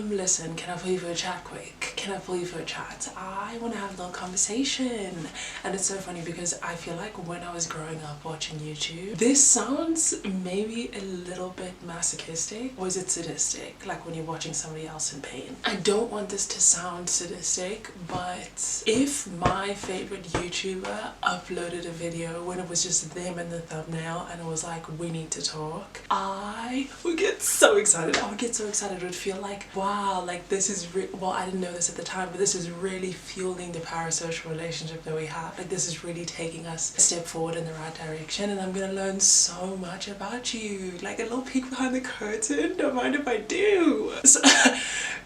Listen, can I pull you for a chat quick? I want to have a little conversation. And it's so funny because I feel like when I was growing up watching YouTube, this sounds maybe a little bit masochistic. Or is it sadistic? Like when you're watching somebody else in pain. I don't want this to sound sadistic, but if my favorite YouTuber uploaded a video when it was just them in the thumbnail and it was like, we need to talk, I would get so excited. It would feel like, wow, like this is well, I didn't know this at the time, but this is really fueling the parasocial relationship that we have. Like this is really taking us a step forward in the right direction, and I'm gonna learn so much about you. Like a little peek behind the curtain, don't mind if I do.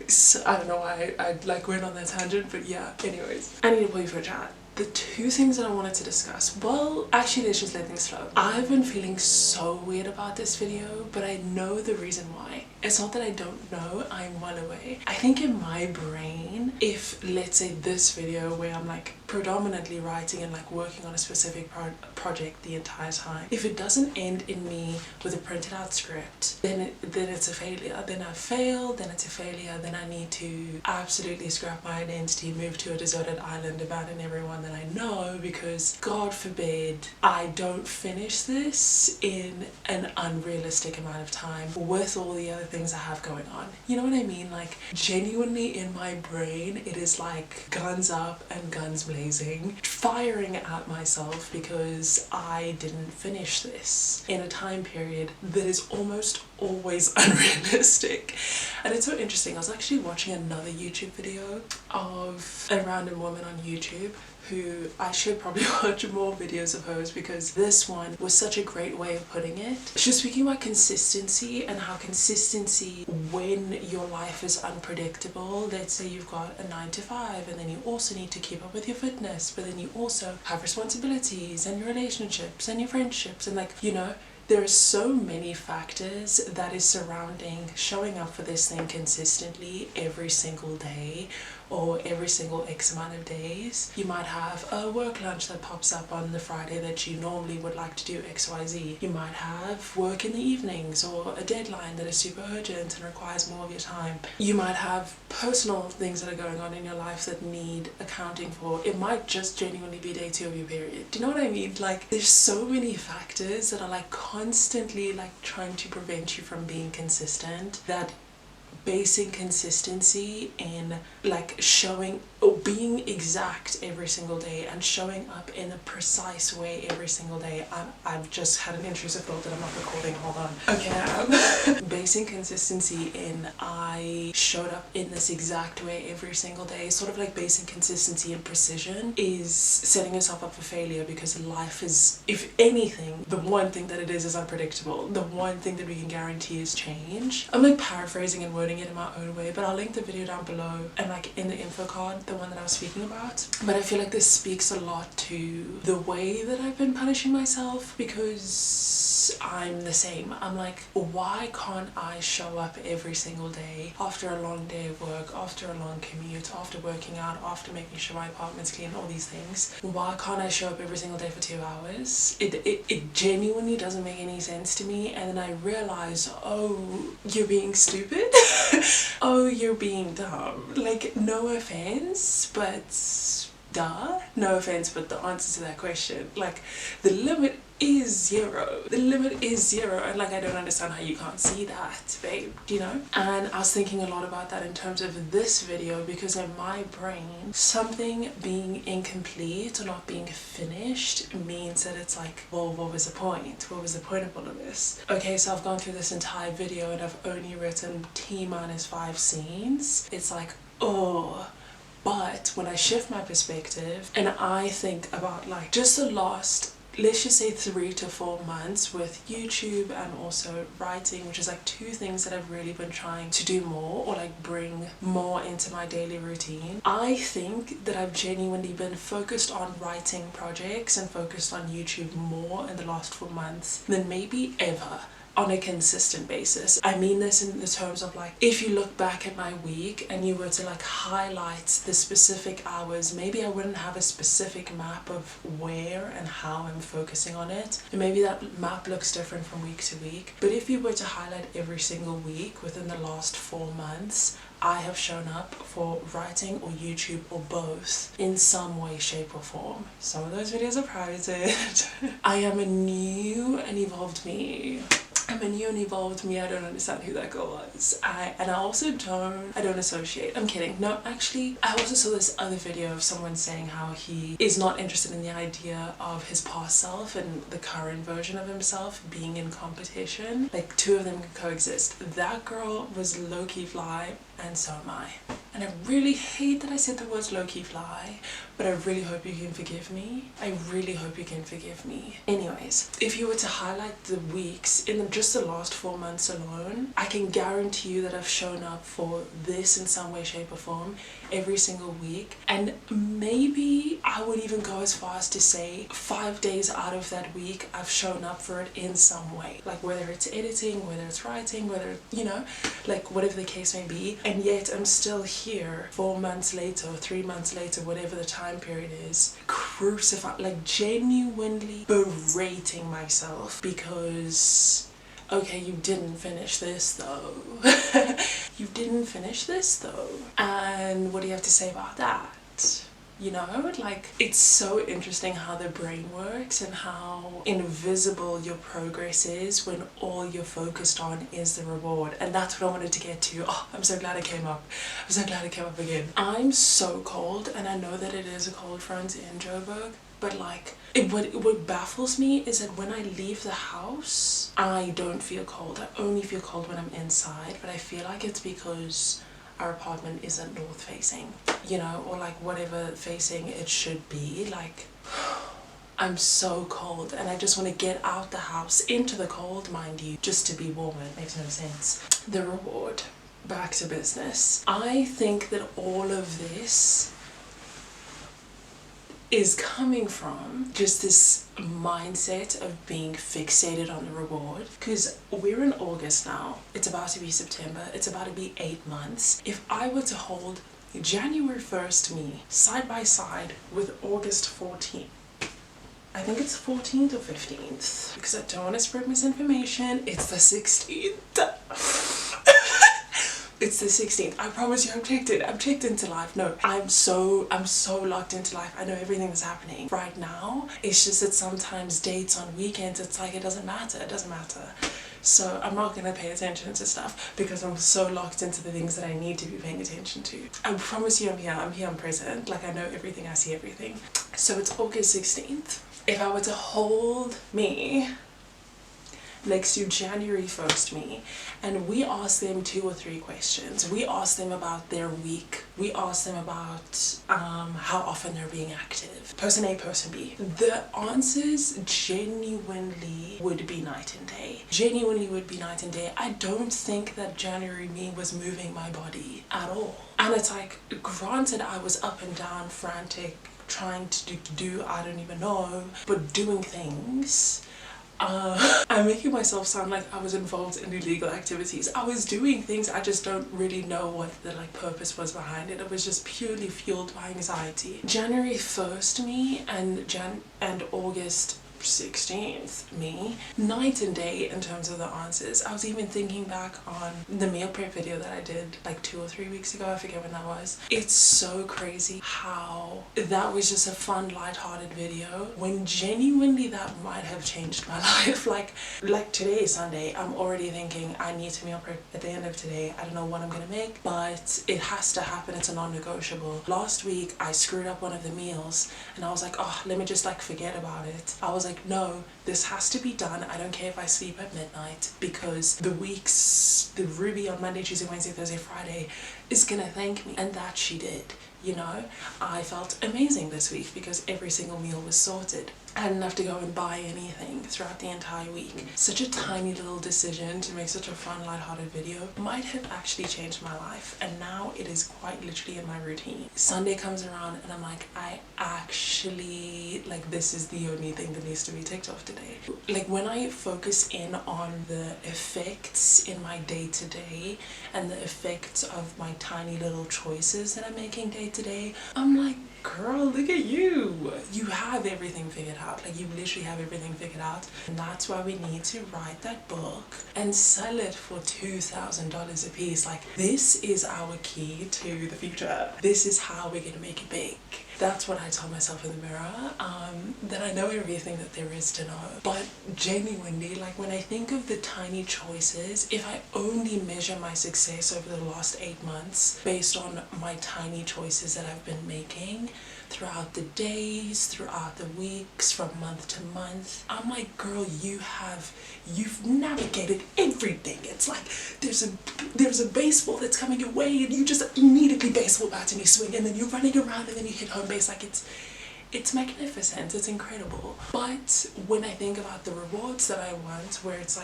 So I don't know why I like went on that tangent, but yeah, anyways. I need to pull you for a chat. The two things that I wanted to discuss, well, actually let's just let things flow. I've been feeling so weird about this video, but I know the reason why. It's not that I don't know, I'm well aware. I think in my brain, if let's say this video where I'm like predominantly writing and like working on a specific project the entire time, if it doesn't end in me with a printed out script, then it's a failure. Then I've failed, then it's a failure, then I need to absolutely scrap my identity, move to a deserted island, abandon everyone that than I know, because God forbid I don't finish this in an unrealistic amount of time with all the other things I have going on. You know what I mean? Like, genuinely in my brain, it is like guns up and guns blazing, firing at myself because I didn't finish this in a time period that is almost always unrealistic. And it's so interesting, I was actually watching another YouTube video of a random woman on YouTube who I should probably watch more videos of hers, because this one was such a great way of putting it. She was speaking about consistency and how consistency, when your life is unpredictable, let's say you've got a 9 to 5 and then you also need to keep up with your fitness, but then you also have responsibilities and your relationships and your friendships, and like, you know, there are so many factors that is surrounding showing up for this thing consistently every single day or every single X amount of days. You might have a work lunch that pops up on the Friday that you normally would like to do XYZ. You might have work in the evenings or a deadline that is super urgent and requires more of your time. You might have personal things that are going on in your life that need accounting for. It might just genuinely be day 2 of your period. Do you know what I mean? Like, there's so many factors that are like constantly like trying to prevent you from being consistent, that basing consistency in like showing or being exact every single day and showing up in a precise way every single day. I've just had an intrusive thought that I'm not recording, hold on. Okay, basing consistency in I showed up in this exact way every single day, sort of like basing consistency in precision, is setting yourself up for failure, because life is, if anything, the one thing that it is unpredictable. The one thing that we can guarantee is change. I'm like paraphrasing and wording it in my own way, but I'll link the video down below and like in the info card, the one that I was speaking about. But I feel like this speaks a lot to the way that I've been punishing myself, because I'm the same. I'm like, why can't I show up every single day after a long day of work, after a long commute, after working out, after making sure my apartment's clean, all these things? Why can't I show up every single day for 2 hours? It genuinely doesn't make any sense to me. And then I realize, oh, you're being stupid. Oh, you're being dumb. Like, no offense, but duh. No offense, but the answer to that question, like, the limit is 0. The limit is 0, and like, I don't understand how you can't see that, babe, you know? And I was thinking a lot about that in terms of this video, because in my brain, something being incomplete or not being finished means that it's like, well, what was the point? What was the point of all of this? Okay, so I've gone through this entire video and I've only written T-5 scenes. It's like, oh. But when I shift my perspective and I think about like just the last, let's just say 3 to 4 months with YouTube and also writing, which is like 2 things that I've really been trying to do more or like bring more into my daily routine. I think that I've genuinely been focused on writing projects and focused on YouTube more in the last 4 months than maybe ever on a consistent basis. I mean this in the terms of like, if you look back at my week and you were to like highlight the specific hours, maybe I wouldn't have a specific map of where and how I'm focusing on it. And maybe that map looks different from week to week. But if you were to highlight every single week within the last 4 months, I have shown up for writing or YouTube or both in some way, shape or form. Some of those videos are private. I am a new and evolved me. I'm a new and evolved me. I don't understand who that girl was. I don't associate. I'm kidding. No, actually, I also saw this other video of someone saying how he is not interested in the idea of his past self and the current version of himself being in competition. Like, 2 of them can coexist. That girl was low-key fly, and so am I. And I really hate that I said the words low-key fly, but I really hope you can forgive me. I really hope you can forgive me. Anyways, if you were to highlight the weeks in just the last 4 months alone, I can guarantee you that I've shown up for this in some way, shape or form every single week. And maybe I would even go as far as to say 5 days out of that week, I've shown up for it in some way. Like, whether it's editing, whether it's writing, whether, you know, like whatever the case may be. And yet I'm still here 4 months later or 3 months later, whatever the time period is, crucified, like genuinely berating myself because, okay, you didn't finish this though. You didn't finish this though. And what do you have to say about that? You know, like, it's so interesting how the brain works and how invisible your progress is when all you're focused on is the reward. And that's what I wanted to get to. Oh, I'm so glad it came up. I'm so glad it came up again. I'm so cold, and I know that it is a cold front in Joburg, but like, what baffles me is that when I leave the house, I don't feel cold. I only feel cold when I'm inside, but I feel like it's because our apartment isn't north facing, you know, or like whatever facing it should be. Like, I'm so cold, and I just want to get out the house into the cold, mind you, just to be warmer. It makes no sense. The reward. Back to business. I think that all of this is coming from just this mindset of being fixated on the reward, because we're in August now, it's about to be September, it's about to be 8 months. If I were to hold January 1st me side by side with August 14th, I think it's 14th or 15th, because I don't want to spread misinformation, it's the 16th. It's the 16th. I promise you, I'm checked into life. No, I'm so locked into life. I know everything that's happening right now. It's just that sometimes dates on weekends, it's like it doesn't matter. So I'm not gonna pay attention to stuff because I'm so locked into the things that I need to be paying attention to. I promise you, I'm present. Like, I know everything, I see everything. So it's August 16th. If I were to hold me next to January 1st me, and we ask them 2 or 3 questions. We ask them about their week. We ask them about how often they're being active. Person A, person B. The answers genuinely would be night and day. Genuinely would be night and day. I don't think that January me was moving my body at all. And it's like, granted, I was up and down, frantic, trying to do I don't even know, but doing things. I'm making myself sound like I was involved in illegal activities. I was doing things, I just don't really know what the purpose was behind it. It was just purely fueled by anxiety. January 1st me and August 16th me, night and day in terms of the answers. I was even thinking back on the meal prep video that I did like 2 or 3 weeks ago, I forget when that was. It's so crazy how that was just a fun, light-hearted video when genuinely that might have changed my life. Like today is Sunday, I'm already thinking I need to meal prep at the end of today. I don't know what I'm gonna make, but it has to happen. It's a non-negotiable. Last week I screwed up one of the meals and I was like, oh, let me just forget about it. I was like, no, this has to be done. I don't care if I sleep at midnight, because the Ruby on Monday, Tuesday, Wednesday, Thursday, Friday is gonna thank me. And that she did, you know. I felt amazing this week because every single meal was sorted. I didn't have to go and buy anything throughout the entire week. Such a tiny little decision to make such a fun, lighthearted video might have actually changed my life, and now it is quite literally in my routine. Sunday comes around and I'm like, I actually, this is the only thing that needs to be ticked off today. Like, when I focus in on the effects in my day-to-day and the effects of my tiny little choices that I'm making day-to-day, I'm like, girl, look at you. You have everything figured out. Like, you literally have everything figured out. And that's why we need to write that book and sell it for $2,000 a piece. Like, this is our key to the future. This is how we're gonna make it big. That's what I tell myself in the mirror, that I know everything that there is to know. But genuinely, when I think of the tiny choices, if I only measure my success over the last 8 months based on my tiny choices that I've been making throughout the days, throughout the weeks, from month to month, I'm like, girl, you've navigated everything. It's like there's a baseball that's coming your way and you just immediately baseball bat and you swing, and then you're running around and then you hit home base. Like, it's magnificent, it's incredible. But when I think about the rewards that I want, where it's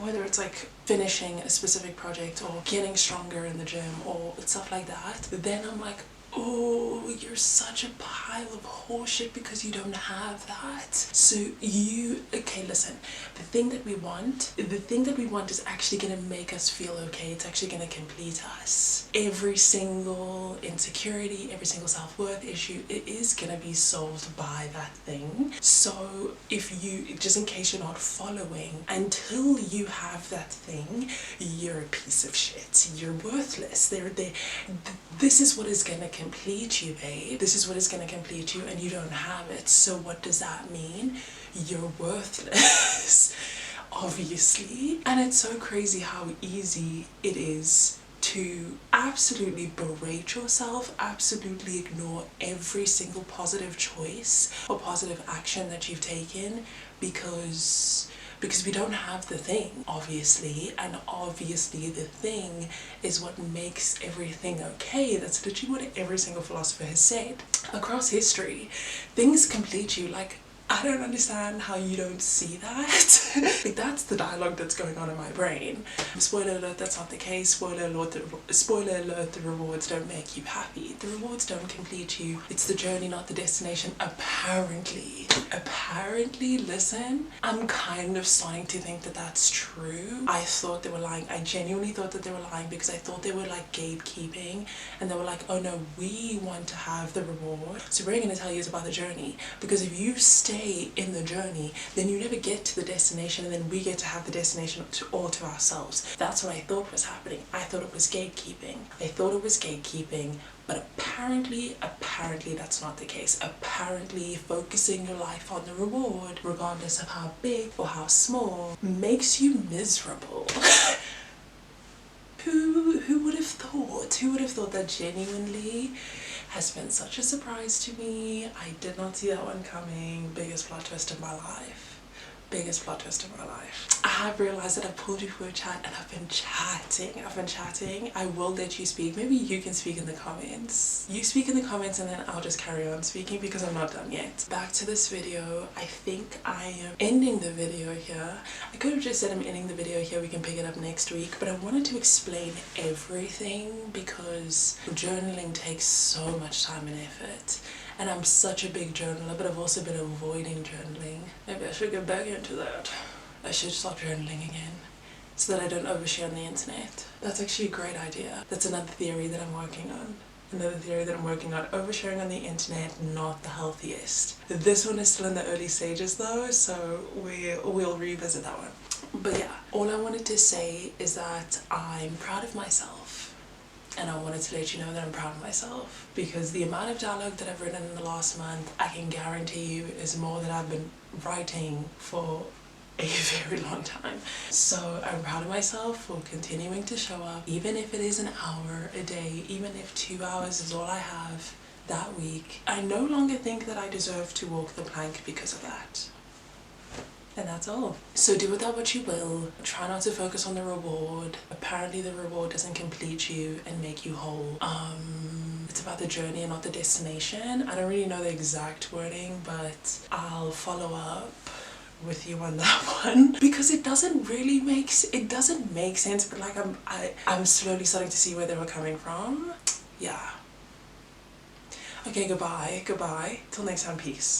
whether it's finishing a specific project or getting stronger in the gym or stuff like that, then I'm like, oh, you're such a pile of horseshit because you don't have that. So okay, listen, the thing that we want is actually gonna make us feel okay. It's actually gonna complete us. Every single insecurity, every single self-worth issue, it is gonna be solved by that thing. So if you, just in case you're not following, until you have that thing, you're a piece of shit. You're worthless. This is what is gonna complete you, babe. This is what is going to complete you, and you don't have it. So what does that mean? You're worthless. Obviously. And it's so crazy how easy it is to absolutely berate yourself, absolutely ignore every single positive choice or positive action that you've taken because we don't have the thing, obviously, and obviously the thing is what makes everything okay. That's literally what every single philosopher has said. Across history, things complete you. Like, I don't understand how you don't see that. Like, that's the dialogue that's going on in my brain. Spoiler alert, that's not the case. Spoiler alert, the rewards don't make you happy. The rewards don't complete you. It's the journey, not the destination. Apparently, listen, I'm kind of starting to think that that's true. I thought they were lying. I genuinely thought that they were lying because I thought they were like gatekeeping, and they were like, oh no, we want to have the reward. So we're going to tell you it's about the journey, because if you stay in the journey, then you never get to the destination, and then we get to have the destination all to ourselves. That's what I thought was happening. I thought it was gatekeeping. But apparently that's not the case. Apparently focusing your life on the reward, regardless of how big or how small, makes you miserable. Who would have thought? Who would have thought that genuinely has been such a surprise to me? I did not see that one coming. Biggest plot twist of my life. Biggest plot twist of my life. I have realized that I've pulled you for a chat, and I've been chatting. I will let you speak. Maybe you can speak in the comments. You speak in the comments and then I'll just carry on speaking because I'm not done yet. Back to this video. I think I am ending the video here. I could have just said I'm ending the video here. We can pick it up next week. But I wanted to explain everything because journaling takes so much time and effort. And I'm such a big journaler, but I've also been avoiding journaling. Maybe I should get back into that. I should start journaling again so that I don't overshare on the internet. That's actually a great idea. That's another theory that I'm working on. Oversharing on the internet, not the healthiest. This one is still in the early stages though, so we'll revisit that one. But yeah, all I wanted to say is that I'm proud of myself. And I wanted to let you know that I'm proud of myself, because the amount of dialogue that I've written in the last month, I can guarantee you is more than I've been writing for a very long time. So I'm proud of myself for continuing to show up, even if it is an hour a day, even if 2 hours is all I have that week. I no longer think that I deserve to walk the plank because of that. And that's all. So do with that what you will. Try not to focus on the reward. Apparently the reward doesn't complete you and make you whole. It's about the journey and not the destination. I don't really know the exact wording, but I'll follow up with you on that one, because it doesn't make sense, but like I'm slowly starting to see where they were coming from. Yeah. Okay, goodbye. Till next time, peace.